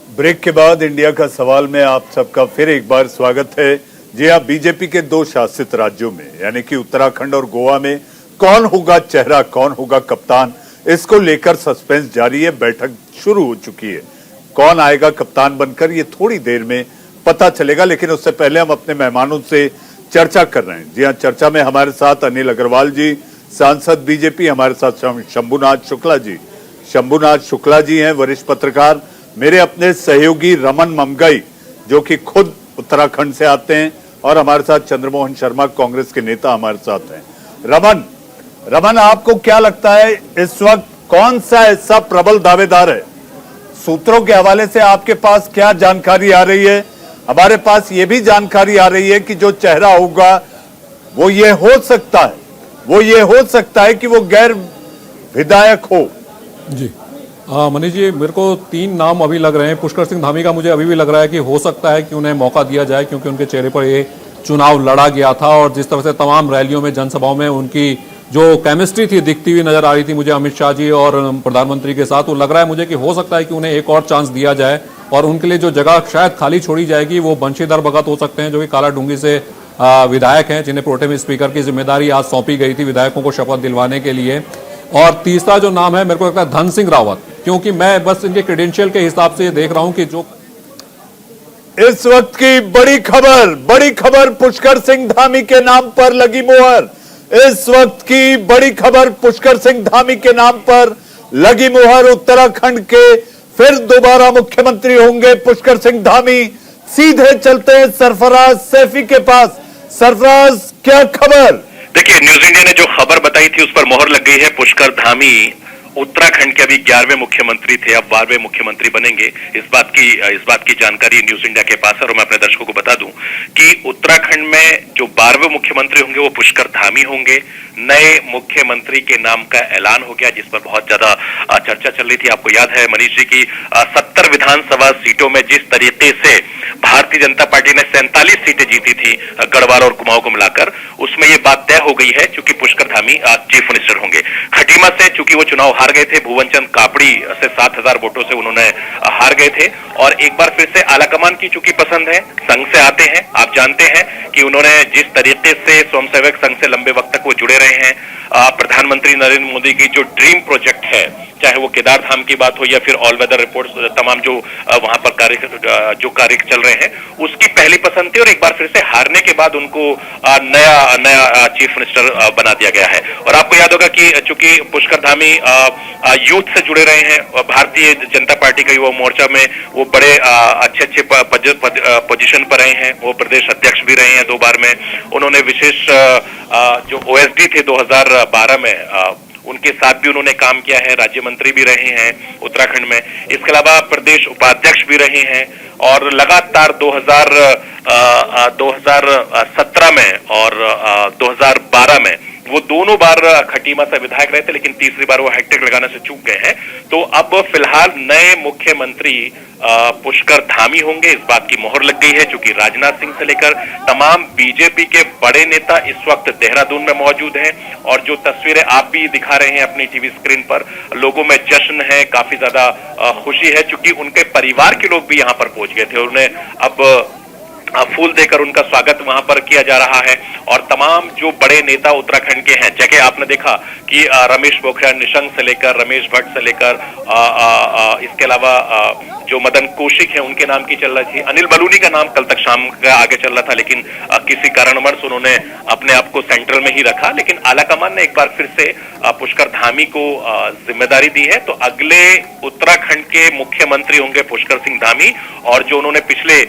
ब्रेक के बाद इंडिया का सवाल में आप सबका फिर एक बार स्वागत है। जी हाँ, बीजेपी के 2 शासित राज्यों में यानी कि उत्तराखंड और गोवा में कौन होगा चेहरा, कौन होगा कप्तान, इसको लेकर सस्पेंस जारी है। बैठक शुरू हो चुकी है, कौन आएगा कप्तान बनकर ये थोड़ी देर में पता चलेगा, लेकिन उससे पहले हम अपने मेहमानों से चर्चा कर रहे हैं। जी हाँ, चर्चा में हमारे साथ अनिल अग्रवाल जी, सांसद बीजेपी, हमारे साथ शंभुनाथ शुक्ला जी। शंभुनाथ शुक्ला जी हैं वरिष्ठ पत्रकार, मेरे अपने सहयोगी रमन ममगई जो कि खुद उत्तराखंड से आते हैं, और हमारे साथ चंद्रमोहन शर्मा कांग्रेस के नेता हमारे साथ हैं। रमन, आपको क्या लगता है इस वक्त कौन सा ऐसा प्रबल दावेदार है? सूत्रों के हवाले से आपके पास क्या जानकारी आ रही है? हमारे पास ये भी जानकारी आ रही है कि जो चेहरा होगा वो ये हो सकता है कि वो गैर विधायक हो। जी मनीष जी, मेरे को 3 नाम अभी लग रहे हैं। पुष्कर सिंह धामी का मुझे अभी भी लग रहा है कि हो सकता है कि उन्हें मौका दिया जाए, क्योंकि उनके चेहरे पर ये चुनाव लड़ा गया था और जिस तरह से तमाम रैलियों में, जनसभाओं में उनकी जो केमिस्ट्री थी दिखती हुई नजर आ रही थी मुझे अमित शाह जी और प्रधानमंत्री के साथ, वो लग रहा है मुझे कि हो सकता है कि उन्हें एक और चांस दिया जाए और उनके लिए जो जगह शायद खाली छोड़ी जाएगी वो बंशीधर भगत हो सकते हैं, जो कि कालाडूंगी से विधायक हैं, जिन्हें प्रोटेम स्पीकर की जिम्मेदारी आज सौंपी गई थी विधायकों को शपथ दिलवाने के लिए। और तीसरा जो नाम है मेरे को लगता है धन सिंह रावत, क्योंकि मैं बस इनके क्रेडेंशियल के हिसाब से देख रहा हूं कि जो इस वक्त की बड़ी खबर पुष्कर सिंह धामी के नाम पर लगी मुहर। इस वक्त की बड़ी खबर पुष्कर सिंह धामी के नाम पर लगी मुहर। उत्तराखंड के फिर दोबारा मुख्यमंत्री होंगे पुष्कर सिंह धामी। सीधे चलते हैं सरफराज सैफी के पास। सरफराज, क्या खबर? देखिए, न्यूज इंडिया ने जो खबर बताई थी उस पर मोहर लग गई है। पुष्कर धामी उत्तराखंड के अभी 11वें मुख्यमंत्री थे, अब 12वें मुख्यमंत्री बनेंगे। इस बात की जानकारी न्यूज इंडिया के पास है। और मैं अपने दर्शकों को बता दूं कि उत्तराखंड में जो 12वें मुख्यमंत्री होंगे वो पुष्कर धामी होंगे। नए मुख्यमंत्री के नाम का ऐलान हो गया, जिस पर बहुत ज्यादा चर्चा चल रही थी। आपको याद है मनीष जी की 70 विधानसभा सीटों में जिस तरीके से भारतीय जनता पार्टी ने 47 सीटें जीती थी गढ़वाल और कुमाऊं को मिलाकर, उसमें ये बात तय हो गई है चूंकि पुष्कर धामी चीफ मिनिस्टर होंगे। खटीमा से चूंकि वो चुनाव हार गए थे, भुवनचंद कापड़ी से 7000 वोटों से उन्होंने हार गए थे। और एक बार फिर से आलाकमान की चूंकि पसंद है, संघ से आते हैं, आप जानते हैं कि उन्होंने जिस तरीके से स्वयंसेवक संघ से लंबे वक्त तक वो जुड़े रहे हैं। प्रधानमंत्री नरेंद्र मोदी की जो ड्रीम प्रोजेक्ट है, चाहे वो केदार धाम की बात हो या फिर ऑल वेदर रिपोर्ट्स, तमाम जो वहां पर कार्य चल रहे हैं, उसकी पहली पसंद थी। और एक बार फिर से हारने के बाद उनको नया चीफ मिनिस्टर बना दिया गया है। और आपको याद होगा कि चूंकि पुष्कर धामी यूथ से जुड़े रहे हैं, भारतीय जनता पार्टी का युवा मोर्चा में वो बड़े अच्छे पोजीशन पर रहे हैं। वो प्रदेश अध्यक्ष भी रहे हैं 2 बार में। उन्होंने विशेष जो OSD थे 2012 में, उनके साथ भी उन्होंने काम किया है। राज्य मंत्री भी रहे हैं उत्तराखंड में। इसके अलावा प्रदेश उपाध्यक्ष भी रहे हैं। और लगातार 2017 में और 2012 में वो दोनों बार खटीमा से विधायक रहे थे, लेकिन तीसरी बार वो हैट्रिक लगाने से चूक गए हैं। तो अब फिलहाल नए मुख्यमंत्री पुष्कर धामी होंगे, इस बात की मोहर लग गई है। चूंकि राजनाथ सिंह से लेकर तमाम बीजेपी के बड़े नेता इस वक्त देहरादून में मौजूद हैं। और जो तस्वीरें आप भी दिखा रहे हैं अपनी टीवी स्क्रीन पर, लोगों में जश्न है, काफी ज्यादा खुशी है, चूंकि उनके परिवार के लोग भी यहां पर पहुंच गए थे और उन्हें अब फूल देकर उनका स्वागत वहां पर किया जा रहा है। और तमाम जो बड़े नेता उत्तराखंड के हैं, जगह आपने देखा कि रमेश पोखरियाल निशंक से लेकर रमेश भट्ट से लेकर इसके अलावा जो मदन कौशिक है उनके नाम की चल रही थी। अनिल बलूनी का नाम कल तक शाम का आगे चल रहा था, लेकिन किसी कारणवश उन्होंने अपने आप को सेंट्रल में ही रखा। लेकिन आलाकमान ने एक बार फिर से पुष्कर धामी को जिम्मेदारी दी है। तो अगले उत्तराखंड के मुख्यमंत्री होंगे पुष्कर सिंह धामी। और जो उन्होंने पिछले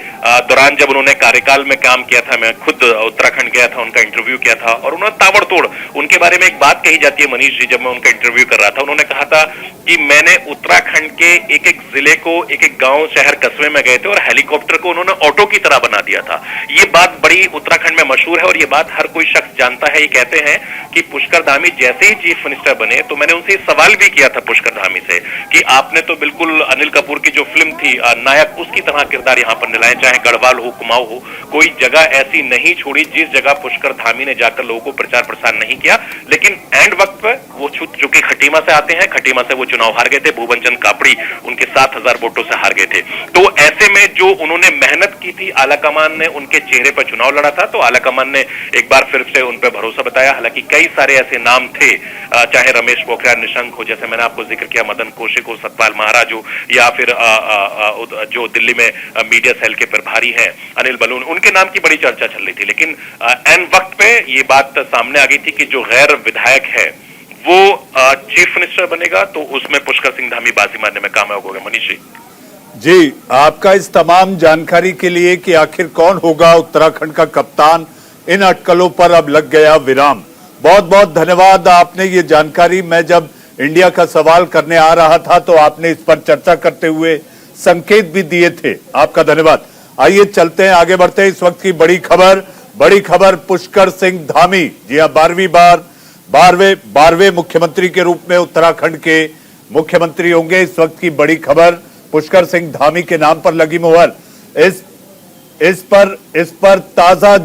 दौरान जब उन्होंने कार्यकाल में काम किया था, मैं खुद उत्तराखंड गया था, उनका इंटरव्यू किया था और उन्होंने ताबड़तोड़ उनके बारे में एक बात कही जाती है मनीष जी, जब मैं उनका इंटरव्यू कर रहा था, उन्होंने कहा था कि मैंने उत्तराखंड के एक एक जिले को, एक एक गांव शहर कस्बे में गए थे और हेलीकॉप्टर को उन्होंने ऑटो की तरह बना दिया था। ये बात बड़ी उत्तराखंड में मशहूर है और ये बात हर कोई शख्स जानता है। ये कहते हैं कि पुष्कर धामी जैसे ही चीफ मिनिस्टर बने, तो मैंने उनसे सवाल भी किया था पुष्कर धामी से कि आपने तो बिल्कुल अनिल कपूर की जो फिल्म थी नायक, उसकी तरह किरदार यहाँ पर निभाया, चाहे गढ़वाल हो, कुमाऊं हो, कोई जगह ऐसी नहीं छोड़ी जिस जगह पुष्कर धामी ने जाकर लोगों को प्रचार प्रसार नहीं किया। लेकिन एंड वक्त पे वो चूंकि खटीमा से आते हैं, खटीमा से वो चुनाव हार गए थे, भुवनचंद कापड़ी उनके 7000 वोटों से हार गए थे। तो ऐसे में जो उन्होंने मेहनत की थी, आलाकमान ने उनके चेहरे पर चुनाव लड़ा था, तो आलाकमान ने एक बार फिर से उन पर भरोसा बताया। हालांकि कई सारे ऐसे नाम थे, चाहे रमेश पोखरियाल निशंक हो, जैसे मैंने आपको जिक्र किया, मदन कौशिक हो, सतपाल महाराज हो, या फिर जो दिल्ली में मीडिया सेल के प्रभारी हैं अनिल बलून, उनके नाम की बड़ी चर्चा चल रही थी। लेकिन एन वक्त पे ये बात सामने आ गई थी कि जो गैर विधायक है वो चीफ मिनिस्टर बनेगा, तो उसमें पुष्कर सिंह धामी बाजी मारने में कामयाब होगा। मनीष जी, आपका इस तमाम जानकारी के लिए कि आखिर कौन होगा उत्तराखंड का कप्तान, इन अटकलों पर अब लग गया विराम। बहुत बहुत धन्यवाद, आपने ये जानकारी, मैं जब इंडिया का सवाल करने आ रहा था तो आपने इस पर चर्चा करते हुए संकेत भी दिए थे, आपका धन्यवाद। आइए चलते हैं, आगे बढ़ते हैं। इस वक्त की बड़ी खबर पुष्कर सिंह धामी, जी हाँ, 12वें मुख्यमंत्री के रूप में उत्तराखंड के मुख्यमंत्री होंगे। इस वक्त की बड़ी खबर पुष्कर सिंह धामी के नाम पर लगी मुहर। इस पर ताजा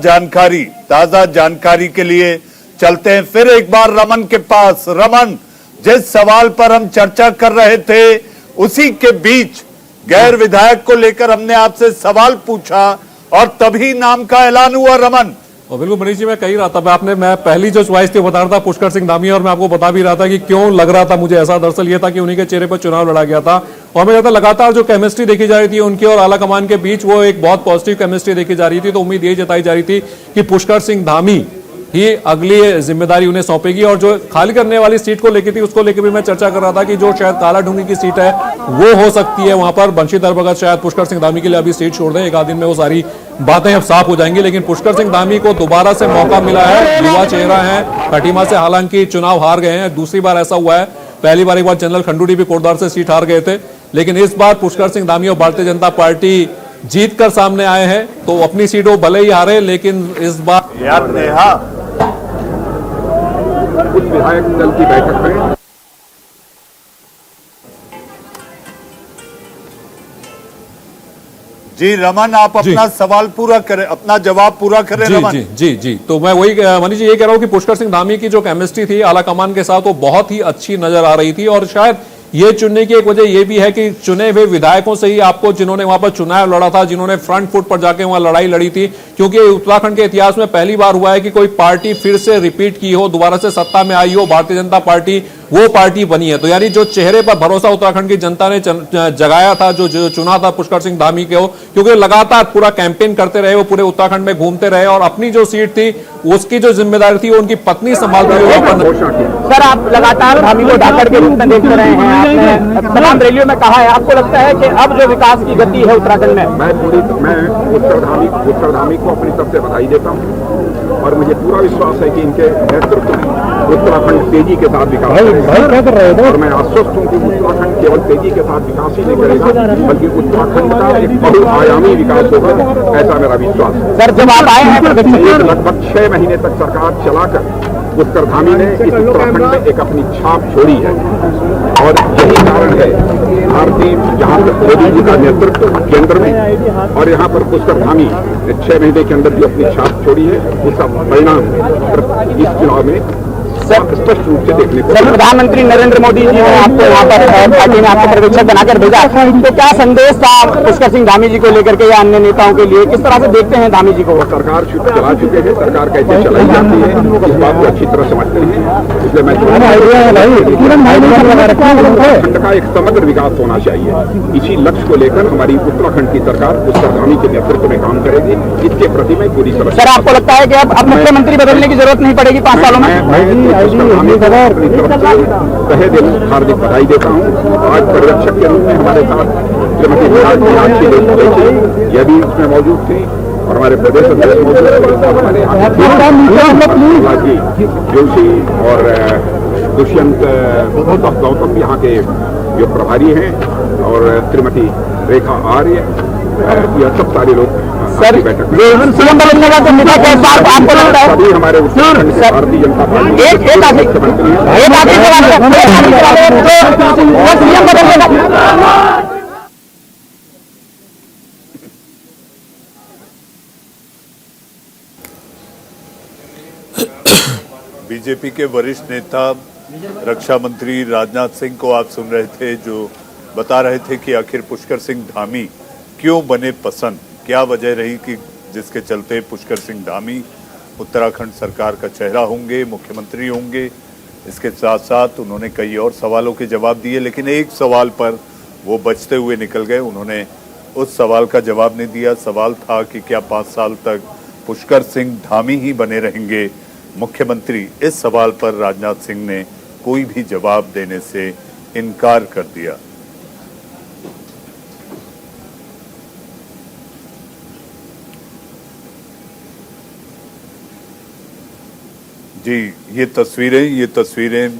जानकारी के लिए चलते हैं फिर एक बार रमन के पास। रमन, जिस सवाल पर हम चर्चा कर रहे थे उसी के बीच गैर विधायक को लेकर हमने आपसे सवाल पूछा और तभी नाम का ऐलान हुआ। रमन, और बिल्कुल मनीष जी, मैं कही रहा था, मैं पहली जो च्वाइस थी बता रहा था पुष्कर सिंह धामी, और मैं आपको बता भी रहा था कि क्यों लग रहा था मुझे ऐसा। दरअसल ये था कि उन्हीं के चेहरे पर चुनाव लड़ा गया था और मैं कहता लगातार जो केमिस्ट्री देखी जा रही थी उनके और आलाकमान के बीच, वो एक बहुत पॉजिटिव केमिस्ट्री देखी जा रही थी। तो उम्मीद ये जताई जा रही थी कि पुष्कर सिंह धामी ही अगली जिम्मेदारी उन्हें सौंपेगी। और जो खाली करने वाली सीट को लेकर थी उसको लेकर भी मैं चर्चा कर रहा था कि जो शायद काला ढूंगी की सीट है वो हो सकती है वहां पर। बंशीधर भगत शायद पुष्कर सिंह धामी के लिए अभी सीट छोड़ दें, एक आध दिन में वो सारी बातें अब साफ हो जाएंगी। लेकिन पुष्कर सिंह धामी को दोबारा से मौका मिला है, युवा चेहरा है, खटीमा से हालांकि चुनाव हार गए हैं, दूसरी बार ऐसा हुआ है। पहली बार एक बार जनरल खंडूड़ी भी कोटद्वार से सीट हार गए थे, लेकिन इस बार पुष्कर सिंह धामी और भारतीय जनता पार्टी जीत कर सामने आए हैं। तो अपनी सीट वो भले ही हारे, लेकिन इस बार याद नेहा उस विधायक दल की बैठक में जी रमन, आप अपना सवाल पूरा करें, अपना जवाब पूरा करें जी, रमन। जी जी जी तो मैं वही मनीष जी ये कह रहा हूं कि पुष्कर सिंह धामी की जो केमिस्ट्री थी आला कमान के साथ वो बहुत ही अच्छी नजर आ रही थी। और शायद ये चुनने की एक वजह ये भी है कि चुने हुए विधायकों से ही आपको, जिन्होंने वहां पर चुनाव लड़ा था, जिन्होंने फ्रंट फुट पर जाके वहां लड़ाई लड़ी थी, क्योंकि उत्तराखंड के इतिहास में पहली बार हुआ है कि कोई पार्टी फिर से रिपीट की हो, दोबारा से सत्ता में आई हो, भारतीय जनता पार्टी वो पार्टी बनी है। तो यानी जो चेहरे पर भरोसा उत्तराखंड की जनता ने जगाया था, जो चुना था पुष्कर सिंह धामी के हो, क्योंकि लगातार पूरा कैंपेन करते रहे, वो पूरे उत्तराखंड में घूमते रहे और अपनी जो सीट थी उसकी जो जिम्मेदारी थी वो उनकी पत्नी संभालती हुई। सर, आप लगातार धामी को धाकड़ के रूप में देखते रहे हैं, आपने तमाम रैलियों में कहा है, आपको लगता है कि अब जो विकास की गति है उत्तराखंड में? मैं पुष्कर धामी को अपनी तरफ से बधाई देता हूं और मुझे पूरा विश्वास है कि इनके नेतृत्व में उत्तराखंड तेजी के साथ विकास करेगा। और मैं आश्वस्त हूं कि उत्तराखंड केवल तेजी के साथ विकास ही नहीं करेगा, बल्कि उत्तराखंड का एक बहुआयामी विकास होगा, ऐसा मेरा विश्वास है। सर, जब आप आए हैं लगभग 6 महीने तक सरकार चलाकर पुष्कर धामी ने इस उत्तराखंड में एक अपनी छाप छोड़ी है और यही कारण है भारतीय जहां पर मोदी जी का नेतृत्व केंद्र में और यहाँ पर पुष्कर धामी 6 महीने के अंदर जो अपनी छाप छोड़ी है उसका परिणाम इस चुनाव में स्पष्ट रूप से देखने को। प्रधानमंत्री नरेंद्र मोदी जी ने आपको यहाँ पर पार्टी ने आपको पर्यवेक्षक बनाकर भेजा, तो क्या संदेश था पुष्कर सिंह धामी जी को लेकर के या अन्य नेताओं के लिए? किस तरह से देखते हैं धामी जी को? सरकार चला चुके हैं, सरकार कैसे चलाई जाती है इस बात को अच्छी तरह समझते हैं। इसलिए मैं उत्तराखंड का एक समग्र विकास होना चाहिए, इसी लक्ष्य को लेकर हमारी उत्तराखंड की सरकार पुष्कर धामी के नेतृत्व में काम करेगी। इसके प्रति मैं पूरी तरह। सर, आपको लगता है कि अब मुख्यमंत्री बदलने की जरूरत नहीं पड़ेगी 5 सालों में? तहे दिल हार्दिक बधाई देता हूँ। आज पर्यवेक्षक के रूप में हमारे साथ श्रीमती मीनाक्षी लेखी यह भी इसमें मौजूद थी और हमारे प्रदेश अध्यक्ष हमारे जोशी और दुष्यंत गौतम यहाँ के जो प्रभारी हैं और श्रीमती रेखा आर्य, यह सब सारे लोग सर बैठक सीएम बदलने का तो मुद्दा क्या आपको लगता है? सभी हमारे उत्तराखंड के भारतीय जनता पार्टी सीएम बदलने का बीजेपी के वरिष्ठ नेता रक्षा मंत्री राजनाथ सिंह को आप सुन रहे थे, जो बता रहे थे कि आखिर पुष्कर सिंह धामी क्यों बने पसंद, क्या वजह रही कि जिसके चलते पुष्कर सिंह धामी उत्तराखंड सरकार का चेहरा होंगे, मुख्यमंत्री होंगे। इसके साथ साथ उन्होंने कई और सवालों के जवाब दिए, लेकिन एक सवाल पर वो बचते हुए निकल गए। उन्होंने उस सवाल का जवाब नहीं दिया। सवाल था कि क्या 5 साल तक पुष्कर सिंह धामी ही बने रहेंगे मुख्यमंत्री। इस सवाल पर राजनाथ सिंह ने कोई भी जवाब देने से इनकार कर दिया। जी, ये तस्वीरें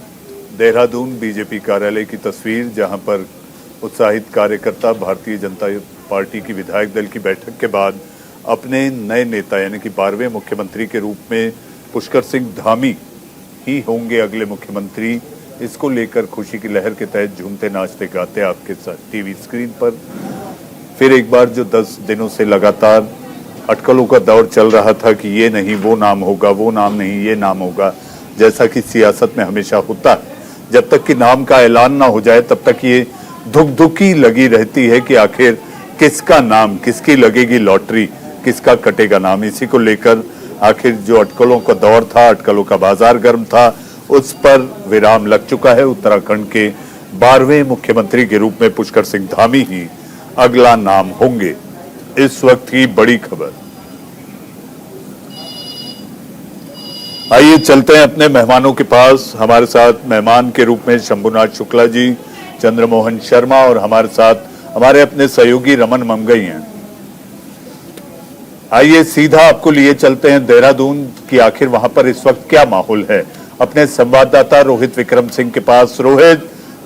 देहरादून बीजेपी कार्यालय की तस्वीर, जहां पर उत्साहित कार्यकर्ता भारतीय जनता पार्टी की विधायक दल की बैठक के बाद अपने नए नेता यानी कि 12वें मुख्यमंत्री के रूप में पुष्कर सिंह धामी ही होंगे अगले मुख्यमंत्री। इसको लेकर खुशी की लहर के तहत झूमते नाचते गाते आपके साथ टीवी स्क्रीन पर फिर एक बार जो 10 दिनों से लगातार अटकलों का दौर चल रहा था कि ये नहीं वो नाम होगा, वो नाम नहीं ये नाम होगा, जैसा कि सियासत में हमेशा होता है, जब तक कि नाम का ऐलान ना हो जाए तब तक ये धुकधुकी लगी रहती है कि आखिर किसका नाम, किसकी लगेगी लॉटरी, किसका कटेगा नाम। इसी को लेकर आखिर जो अटकलों का दौर था, अटकलों का बाजार गर्म था, उस पर विराम लग चुका है। उत्तराखंड के 12वें मुख्यमंत्री के रूप में पुष्कर सिंह धामी ही अगला नाम होंगे। इस वक्त की बड़ी खबर। आइए चलते हैं अपने मेहमानों के पास। हमारे साथ मेहमान के रूप में शंभुनाथ शुक्ला जी। चंद्रमोहन शर्मा और हमारे साथ हमारे अपने सहयोगी रमन ममगई हैं। आइए सीधा आपको लिए चलते हैं देहरादून की आखिर वहां पर इस वक्त क्या माहौल है, अपने संवाददाता रोहित विक्रम सिंह के पास। रोहित,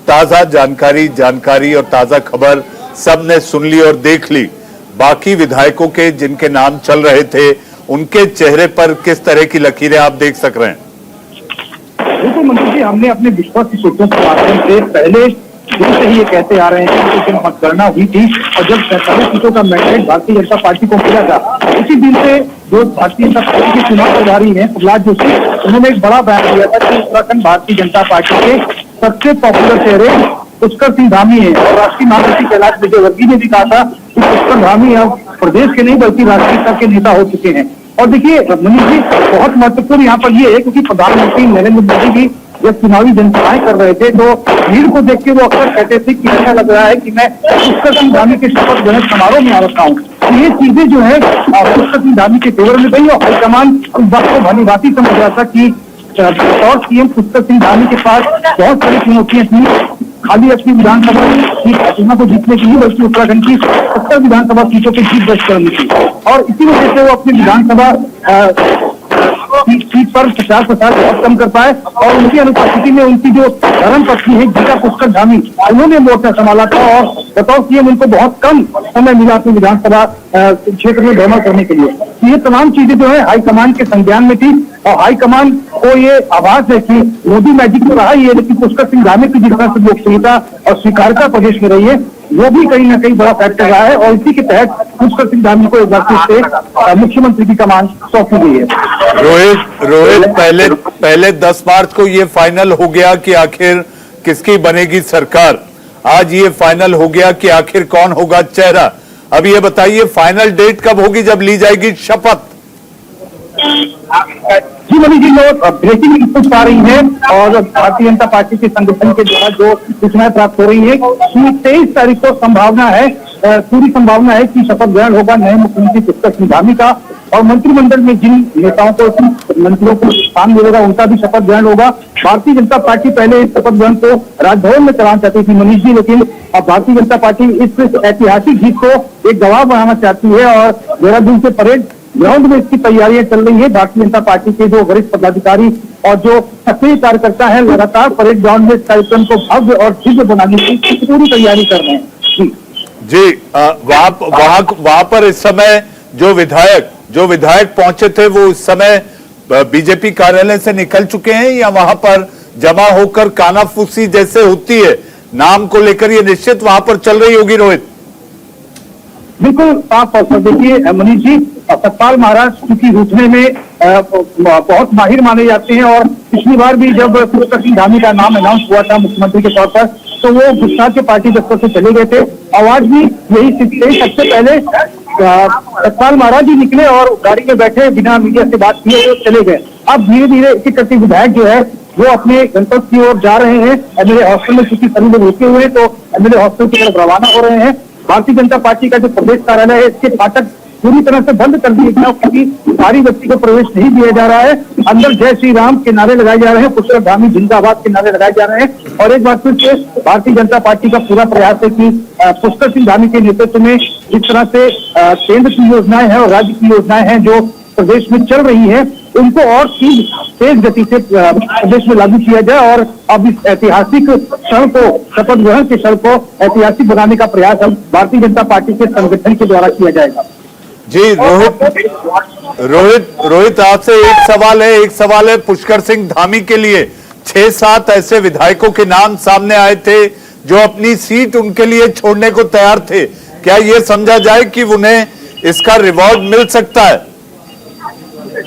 ताजा जानकारी और ताजा खबर सबने सुन ली और देख ली। बाकी विधायकों के जिनके नाम चल रहे थे उनके चेहरे पर किस तरह की लकीरें आप देख सक रहे हैं? बिल्कुल मंत्री जी, हमने अपने विश्वास की सूत्रों के माध्यम से पहले दिन से ही ये कहते आ रहे हैं कि जब मतगणना हुई थी और जब 47 सीटों का मैंडेट भारतीय जनता पार्टी को मिला था, उसी दिन से जो भारतीय जनता पार्टी के चुनाव प्रभारी हैं प्रहलाद जोशी, उन्होंने एक बड़ा बयान दिया था कि उत्तराखंड भारतीय जनता पार्टी के सबसे पॉपुलर चेहरे पुष्कर सिंह धामी है। और राष्ट्रीय महामंत्री कैलाश विजयवर्गीय ने भी कहा था कि पुष्कर धामी अब प्रदेश के नहीं बल्कि राष्ट्रीय स्तर के नेता हो चुके हैं। और देखिए मनीष जी, बहुत महत्वपूर्ण यहाँ पर ये है क्योंकि प्रधानमंत्री नरेंद्र मोदी भी जब चुनावी जनसभाएं कर रहे थे तो भीड़ को देख के वो अक्सर कहते थे कि ऐसा लग रहा है कि मैं पुष्कर सिंह धामी के शपथ ग्रहण समारोह में आ रखा हूँ। तो ये चीजें जो है पुष्कर सिंह धामी के फेवर में गई और हाईकमान उस बात को भली भांति समझ रहा था कि और सीएम पुष्कर सिंह धामी के पास बहुत सारी चुनौतियां थी, खाली अपनी विधानसभा की प्रतिमा को जीतने की नहीं बल्कि उत्तराखंड की 70 विधानसभा सीटों पर जीत दर्ज करनी थी। और इसी वजह से वो अपनी विधानसभा सीट पर प्रचार बहुत कम कर पाए और उनकी अनुपस्थिति में उनकी जो धर्म पत्नी है गीता पुष्कर धामी, उन्होंने मोर्चा संभाला था और बतौर सीएम उनको बहुत कम समय मिला अपनी विधानसभा क्षेत्र में भ्रमण करने के लिए। तो ये तमाम चीजें जो है हाईकमान के संज्ञान में थी और हाईकमान को ये आभास है कि मोदी मैजिक तो रहा ही है, लेकिन पुष्कर सिंह धामी की जिस तरह से लोकप्रियता और स्वीकार्यता प्रदेश में रही है वो भी कहीं ना कहीं बड़ा फैक्टर रहा है और इसी के तहत पुष्कर सिंह धामी को एक बार फिर से मुख्यमंत्री की कमान सौंपी गई है। रोहित, पहले 10 मार्च को ये फाइनल हो गया कि आखिर किसकी बनेगी सरकार। आज ये फाइनल हो गया कि आखिर कौन होगा चेहरा। अब ये बताइए फाइनल डेट कब होगी जब ली जाएगी शपथ? जी मनीष जी, ब्रेकिंग रिपोर्ट आ रही है और भारतीय जनता पार्टी के संगठन के द्वारा जो सूचनाएं प्राप्त हो रही है कि 23 तारीख को पूरी संभावना है कि शपथ ग्रहण होगा नए मुख्यमंत्री पुष्कर सिंह धामी का और मंत्रिमंडल में जिन नेताओं को मंत्रियों को स्थान मिलेगा उनका भी शपथ ग्रहण होगा। भारतीय जनता पार्टी पहले इस शपथ ग्रहण को राजभवन में कराना चाहती थी मनीष जी, लेकिन अब भारतीय जनता पार्टी इस ऐतिहासिक जीत को एक गवाह बनाना चाहती है और देहरादून से परेड ग्राउंड में इसकी तैयारियां चल रही है। भारतीय जनता पार्टी के जो वरिष्ठ पदाधिकारी और जो सक्रिय कार्यकर्ता है लगातार परेड ग्राउंड में इस कार्यक्रम को भव्य और दिव्य बनाने की पूरी तैयारी कर रहे हैं। जी, वहां पर इस समय जो विधायक पहुंचे थे वो इस समय बीजेपी कार्यालय से निकल चुके हैं या वहां पर जमा होकर कानाफूसी जैसे होती है नाम को लेकर ये निश्चित वहां पर चल रही होगी? रोहित, बिल्कुल साफ तौर देखिए मनीष जी, सतपाल महाराज चूंकि रूठने में बहुत माहिर माने जाते हैं और पिछली बार भी जब पुष्कर सिंह धामी का नाम अनाउंस हुआ था मुख्यमंत्री के तौर पर तो वो गुजरात के पार्टी दफ्तर से चले गए थे। और आज भी यही स्थिति रही। सबसे पहले सतपाल महाराज ही निकले और गाड़ी में बैठे बिना मीडिया से बात किए वो चले गए। अब धीरे धीरे एक एक करके विधायक जो है वो अपने गंतव्य की ओर जा रहे हैं। एमएलए हॉस्टल में चूंकि सभी लोग रुके हुए तो एमएलए हॉस्टल की तरफ रवाना हो रहे हैं। भारतीय जनता पार्टी का जो प्रदेश कार्यालय है इसके फाटक पूरी तरह से बंद कर दिए गए क्योंकि भारी व्यक्ति को प्रवेश नहीं दिया जा रहा है। अंदर जय श्री राम के नारे लगाए जा रहे हैं, पुष्कर धामी जिंदाबाद के नारे लगाए जा रहे हैं। और एक बार फिर से भारतीय जनता पार्टी का पूरा प्रयास है कि पुष्कर सिंह धामी के नेतृत्व में जिस तरह से केंद्र की योजनाएं हैं और राज्य की योजनाएं हैं जो प्रदेश में चल रही है उनको और तेज गति से प्रदेश में लागू किया जाए और अब इस ऐतिहासिक क्षण को शपथ ग्रहण के क्षण को ऐतिहासिक बनाने का प्रयास अब भारतीय जनता पार्टी के संगठन के द्वारा किया जाएगा। जी रोहित आपसे एक सवाल है पुष्कर सिंह धामी के लिए 6-7 ऐसे विधायकों के नाम सामने आए थे जो अपनी सीट उनके लिए छोड़ने को तैयार थे। क्या ये समझा जाए कि उन्हें इसका रिवॉर्ड मिल सकता है?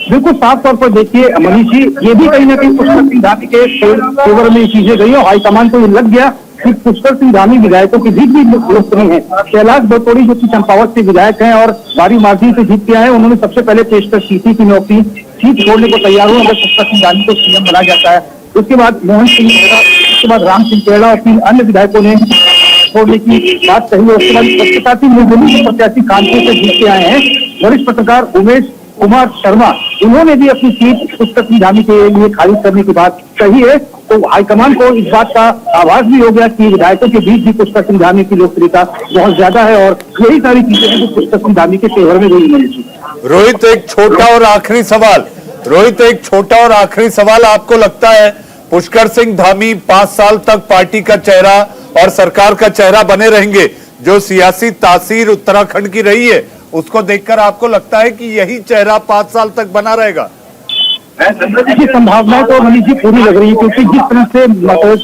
बिल्कुल साफ तौर पर देखिए मनीष जी, ये भी कहीं ना कहीं पुष्कर सिंह धामी के फेवर में चीजें गई और हाईकमान को ये लग गया कि पुष्कर सिंह धामी विधायकों की जीत भी लोकप्रिय है। कैलाश बतौड़ी जो कि चंपावत से विधायक हैं और भारी मार्जिन से जीत के आए, उन्होंने सबसे पहले पेशकश की थी कि मैं अपनी सीट छोड़ने को तैयार हूँ अगर पुष्कर सिंह धामी को सीएम बनाया जाता है। उसके बाद मोहन सिंह खेड़ा, उसके बाद राम सिंह खेड़ा और 3 अन्य विधायकों ने छोड़ने की बात कही। उसके बाद पत्रकारिता निर्दलीय के प्रत्याशी कानपुर से जीत के आए हैं वरिष्ठ पत्रकार उमेश कुमार शर्मा, उन्होंने भी अपनी सीट पुष्कर सिंह धामी के लिए खारिज करने की बात कही है। तो हाईकमान को इस बात का आभास भी हो गया कि विधायकों के बीच भी पुष्कर सिंह धामी की लोकप्रियता बहुत ज्यादा है और यही सारी चीजें हैं जो पुष्कर सिंह धामी के फेवर में गई मनीष जी। रोहित, एक छोटा और आखिरी सवाल। रोहित, एक छोटा और आखिरी सवाल, आपको लगता है पुष्कर सिंह धामी 5 साल तक पार्टी का चेहरा और सरकार का चेहरा बने रहेंगे? जो सियासी तासीर उत्तराखंड की रही है उसको देखकर आपको लगता है कि यही चेहरा 5 साल तक बना रहेगा? की संभावना तो मनीष जी पूरी लग रही है, क्योंकि जिस तरह से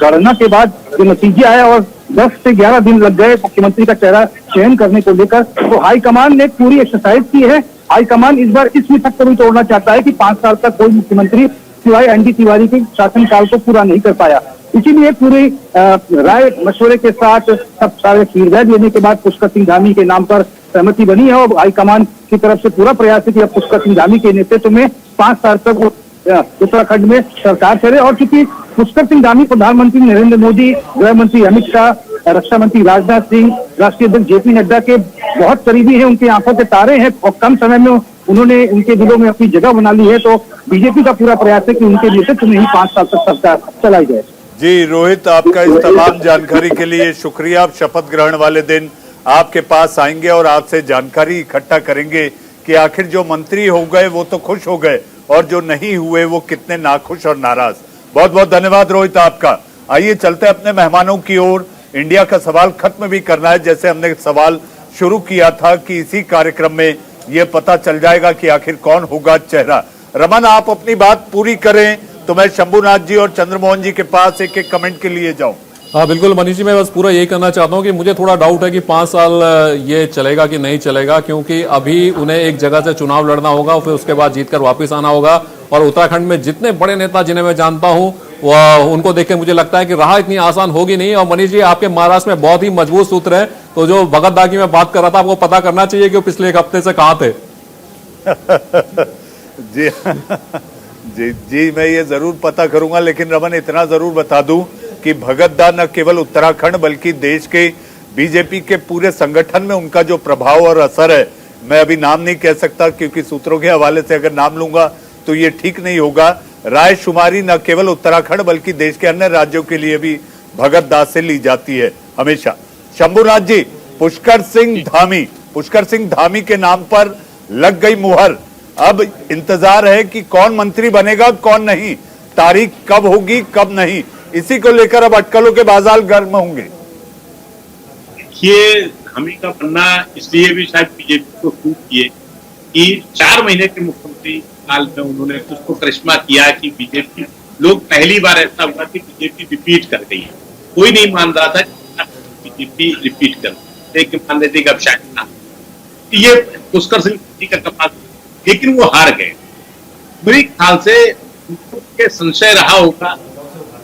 गणना के बाद जो नतीजे आए और 10 से 11 दिन लग गए मुख्यमंत्री का चेहरा चयन करने को लेकर, तो हाईकमान ने पूरी एक्सरसाइज की है। हाईकमान इस बार इस मिथक को भी तोड़ना चाहता है कि 5 साल तक कोई मुख्यमंत्री सिवाय एनडी तिवारी के शासनकाल को पूरा नहीं कर पाया। इसीलिए पूरी राय मशवरे के साथ सब सारे फीडबैक लेने के बाद पुष्कर सिंह धामी के नाम पर सहमति बनी है और हाईकमान की तरफ से पूरा प्रयास है कि पुष्कर सिंह धामी के नेतृत्व में 5 साल तक उत्तराखंड में सरकार चले। और चूंकि पुष्कर सिंह धामी प्रधानमंत्री नरेंद्र मोदी, गृह मंत्री अमित शाह, रक्षा मंत्री राजनाथ सिंह, राष्ट्रीय अध्यक्ष जेपी नड्डा के बहुत करीबी हैं, उनकी आंखों के तारे हैं और कम समय में उन्होंने उनके दिलों में अपनी जगह बना ली है। तो बीजेपी का पूरा प्रयास है कि उनके नेतृत्व में ही 5 साल तक सरकार चलाई जाए। जी रोहित, आपका इस तमाम जानकारी के लिए शुक्रिया। आप शपथ ग्रहण वाले दिन आपके पास आएंगे और आपसे जानकारी इकट्ठा करेंगे कि आखिर जो मंत्री हो गए वो तो खुश हो गए और जो नहीं हुए वो कितने नाखुश और नाराज। बहुत बहुत धन्यवाद रोहित आपका। आइए चलते अपने मेहमानों की ओर। इंडिया का सवाल खत्म भी करना है, जैसे हमने सवाल शुरू किया था कि इसी कार्यक्रम में ये पता चल जाएगा कि आखिर कौन होगा चेहरा। रमन, आप अपनी बात पूरी करें तो मैं शंभुनाथ जी और चंद्रमोहन जी के पास एक एक कमेंट के लिए जाऊं। हाँ बिल्कुल मनीष जी, मैं बस पूरा यही करना चाहता हूँ कि मुझे थोड़ा डाउट है कि 5 साल ये चलेगा कि नहीं चलेगा, क्योंकि अभी उन्हें एक जगह से चुनाव लड़ना होगा, फिर उसके बाद जीतकर वापस आना होगा। और उत्तराखंड में जितने बड़े नेता जिन्हें मैं जानता हूँ उनको देख के मुझे लगता है कि राह इतनी आसान होगी नहीं। और मनीष जी, आपके महाराष्ट्र में बहुत ही मजबूत सूत्र है, तो जो भगत दा की मैं बात कर रहा था, आपको पता करना चाहिए कि वो पिछले एक हफ्ते से कहाँ थे। जी जी जी, मैं ये जरूर पता करूंगा, लेकिन रमन इतना जरूर बता दूं कि भगत दा न केवल उत्तराखंड बल्कि देश के बीजेपी के पूरे संगठन में उनका जो प्रभाव और असर है, मैं अभी नाम नहीं कह सकता क्योंकि सूत्रों के हवाले से अगर नाम लूंगा तो ये ठीक नहीं होगा। राय शुमारी न केवल उत्तराखंड बल्कि देश के अन्य राज्यों के लिए भी भगत दास से ली जाती है हमेशा। शंभुनाथ जी, पुष्कर सिंह धामी के नाम पर लग गई मुहर। अब इंतजार है कि कौन मंत्री बनेगा कौन नहीं, तारीख कब होगी कब नहीं, इसी को लेकर अब अटकलों के बाजार गर्म होंगे। ये धामी का बनना इसलिए भी शायद बीजेपी को सूट किए कि 4 महीने के मुख्यमंत्री काल में उन्होंने कुछ तो करिश्मा किया कि बीजेपी लोग पहली बार ऐसा हुआ कि बीजेपी रिपीट कर गई है। कोई नहीं मान रहा था कि बीजेपी रिपीट कर, लेकिन मान लेते कि अब शायद ये पुष्कर सिंह का कमाल, लेकिन वो हार गए। मेरे ख्याल से उनके संशय रहा होगा,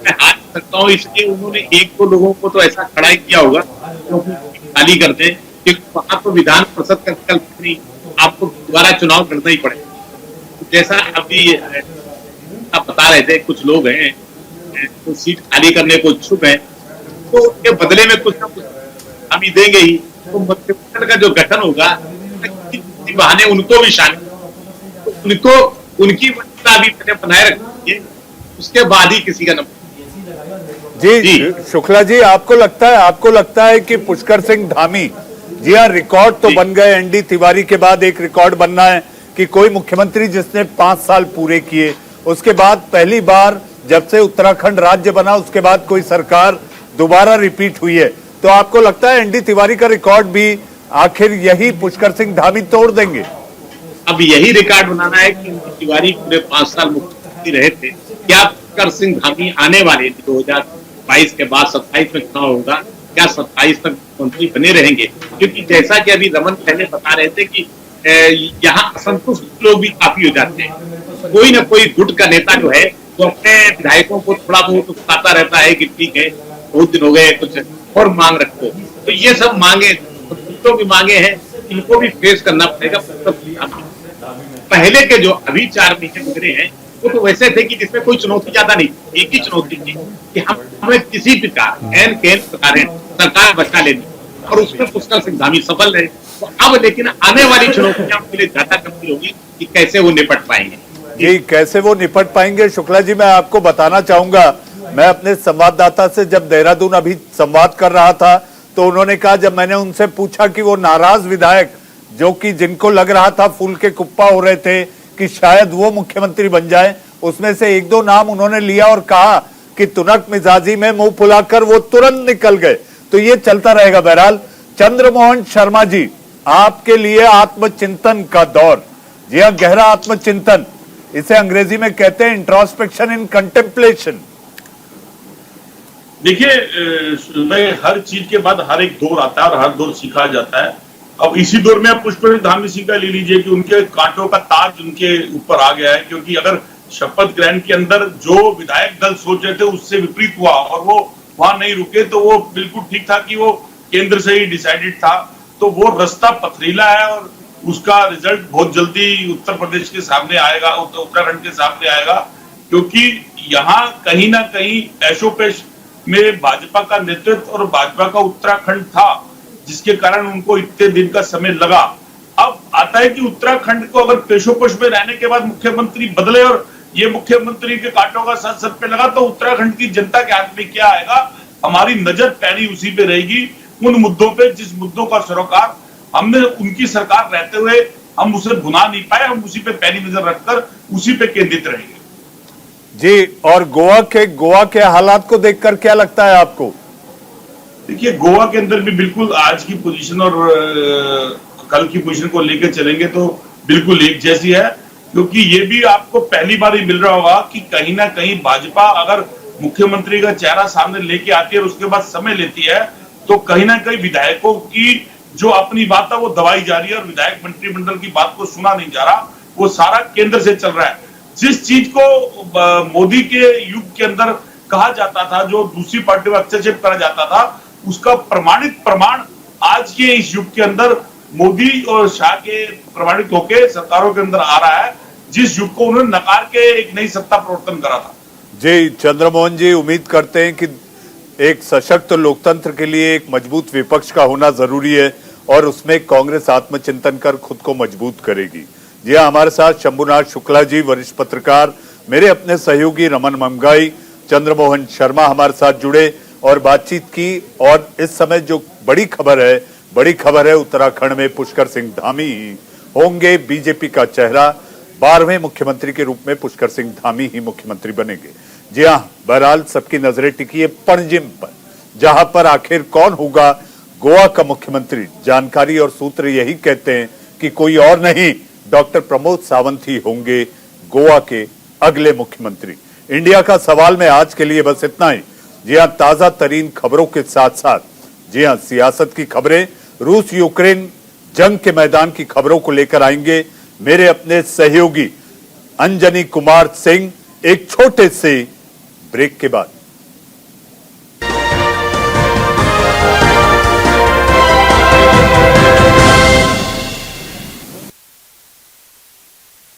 मैं हार सकता हूँ, इसलिए उन्होंने 1-2 लोगों को तो ऐसा खड़ा किया होगा खाली कर दे, क्योंकि वहां तो विधान परिषद का विकल्प नहीं, आपको दोबारा चुनाव करना ही पड़ेगा। जैसा अभी आप बता रहे थे, कुछ लोग हैं तो सीट खाली करने को इच्छुक हैं, तो उसके बदले में कुछ ना कुछ हम ही देंगे ही। तो मंत्रिमंडल का जो गठन होगा बहाने उनको भी शामिल, तो उनको उनकी वजह अभी बनाए रखिए, उसके बाद ही किसी का नंबर। जी शुक्ला जी, आपको लगता है कि पुष्कर सिंह धामी, जी हाँ, रिकॉर्ड तो बन गए, एनडी तिवारी के बाद एक रिकॉर्ड बनना है कि कोई मुख्यमंत्री जिसने 5 साल पूरे किए, उसके बाद पहली बार जब से उत्तराखंड राज्य बना उसके बाद कोई सरकार दोबारा रिपीट हुई है, तो आपको लगता है एनडी तिवारी का रिकॉर्ड भी आखिर यही पुष्कर सिंह धामी तोड़ देंगे? अब यही रिकॉर्ड बनाना है कि तिवारी पूरे 5 साल मुख्यमंत्री रहे थे, क्या पुष्कर सिंह धामी आने वाले 2022 के बाद 27 में चुनाव होगा, क्या 27 तक मुख्यमंत्री बने रहेंगे? क्योंकि जैसा कि अभी रमन पहले बता रहे थे कि यहाँ असंतुष्ट लोग भी काफी हो जाते हैं। कोई ना कोई गुट का नेता जो है वो अपने विधायकों को थोड़ा बहुत उकसाता रहता है कि ठीक है, बहुत दिन हो गए, कुछ और मांग रखो। तो ये सब मांगे दूसरों की मांगे हैं, इनको भी फेस करना पड़ेगा। पहले के जो अभी 4 महीने गुजरे हैं वो तो वैसे थे कि जिसमें कोई चुनौती ज्यादा नहीं, एक ही चुनौती थी कि हमें किसी प्रकार एन प्रकार सरकार बचा लेनी, और उसमें पुष्कर सिंह धामी सफल रहे। तो अब लेकिन आने वाली चुनौतियां उनके लिए ज्यादा गंभीर होगी कि कैसे वो निपट पाएंगे। जी, कैसे वो निपट पाएंगे? शुक्ला जी, मैं आपको बताना चाहूंगा मैं अपने संवाददाता से जब देहरादून अभी संवाद कर रहा था तो उन्होंने कहा, जब मैंने उनसे पूछा कि वो नाराज विधायक जो कि जिनको लग रहा था फूल के कुप्पा हो रहे थे कि शायद वो मुख्यमंत्री बन जाए, उसमें से एक दो नाम उन्होंने लिया और कहा कि तुनक मिजाजी में मुंह फुलाकर वो तुरंत निकल गए। तो ये चलता रहेगा। बहरहाल चंद्रमोहन शर्मा जी, आपके लिए आत्मचिंतन का दौर, जी हाँ, गहरा आत्मचिंतन, इसे अंग्रेजी में कहते हैं इंट्रोस्पेक्शन इन कंटेम्पलेशन। देखिए, हर चीज के बाद हर एक दौर आता है और हर दौर सीखा जाता है। अब इसी दौर में आप पुष्कर धामी सिंह का ले लीजिए कि उनके कांटों का ताज उनके ऊपर आ गया है, क्योंकि अगर शपथ ग्रहण के अंदर जो विधायक दल सोच रहे थे उससे विपरीत हुआ और वो वहां नहीं रुके, तो वो बिल्कुल ठीक था कि वो केंद्र से ही डिसाइडेड था। तो वो रास्ता पथरीला है और उसका रिजल्ट बहुत जल्दी उत्तर प्रदेश के सामने आएगा, उत्तराखंड के सामने आएगा, क्योंकि यहाँ कहीं ना कहीं ऐशोपेश में भाजपा का नेतृत्व और भाजपा का उत्तराखंड था, जिसके कारण उनको इतने दिन का समय लगा। अब आता है कि उत्तराखंड को अगर पेशोपेश में रहने के बाद मुख्यमंत्री बदले और ये मुख्यमंत्री के कांटों का सर पे लगा, तो उत्तराखंड की जनता के हाथ में क्या आएगा? हमारी नजर पैनी उसी पे रहेगी, उन मुद्दों पे जिस मुद्दों का सरोकार हमने उनकी सरकार रहते हुए हम उसे भुना नहीं पाए, हम उसी पे पैनी नजर रखकर उसी पे केंद्रित रहेंगे। जी, और गोवा के हालात को देखकर क्या लगता है आपको? देखिए, गोवा के अंदर भी बिल्कुल आज की पोजीशन और कल की पोजीशन को लेकर चलेंगे तो बिल्कुल एक जैसी है, क्योंकि ये भी आपको पहली बार ही मिल रहा होगा कि कहीं ना कहीं भाजपा अगर मुख्यमंत्री का चेहरा सामने लेके आती है और उसके बाद समय लेती है, तो कहीं ना कहीं विधायकों की जो अपनी बात है वो दबाई जा रही है और विधायक मंत्रिमंडल की बात को सुना नहीं जा रहा, वो सारा केंद्र से चल रहा है। जिस चीज को मोदी के युग के अंदर कहा जाता था, जो दूसरी पार्टी में हस्तक्षेप करा जाता था, उसका प्रमाणित प्रमाण आज के इस युग के अंदर मोदी और शाह के प्रमाणित होकर सरकारों के अंदर आ रहा है, जिस युग को उन्होंने नकार के एक नई सत्ता प्रवर्तन करा था। जी चंद्रमोहन जी, उम्मीद करते हैं कि एक सशक्त लोकतंत्र के लिए एक मजबूत विपक्ष का होना जरूरी है और उसमें कांग्रेस आत्मचिंतन कर खुद को मजबूत करेगी। जी हाँ, हमारे साथ शंभुनाथ शुक्ला जी, वरिष्ठ पत्रकार, मेरे अपने सहयोगी रमन ममगाई, चंद्रमोहन शर्मा हमारे साथ जुड़े और बातचीत की। और इस समय जो बड़ी खबर है उत्तराखंड में पुष्कर सिंह धामी होंगे बीजेपी का चेहरा। 12वें मुख्यमंत्री के रूप में पुष्कर सिंह धामी ही मुख्यमंत्री बनेंगे। जी हाँ, बहरहाल सबकी नजरें टिकी है पणजिम पर, जहां पर आखिर कौन होगा गोवा का मुख्यमंत्री। जानकारी और सूत्र यही कहते हैं कि कोई और नहीं, डॉक्टर प्रमोद सावंत ही होंगे गोवा के अगले मुख्यमंत्री। इंडिया का सवाल में आज के लिए बस इतना ही। जी हाँ, ताजा तरीन खबरों के साथ साथ जी हाँ, सियासत की खबरें, रूस यूक्रेन जंग के मैदान की खबरों को लेकर आएंगे मेरे अपने सहयोगी अंजनी कुमार सिंह एक छोटे से ब्रेक के बाद।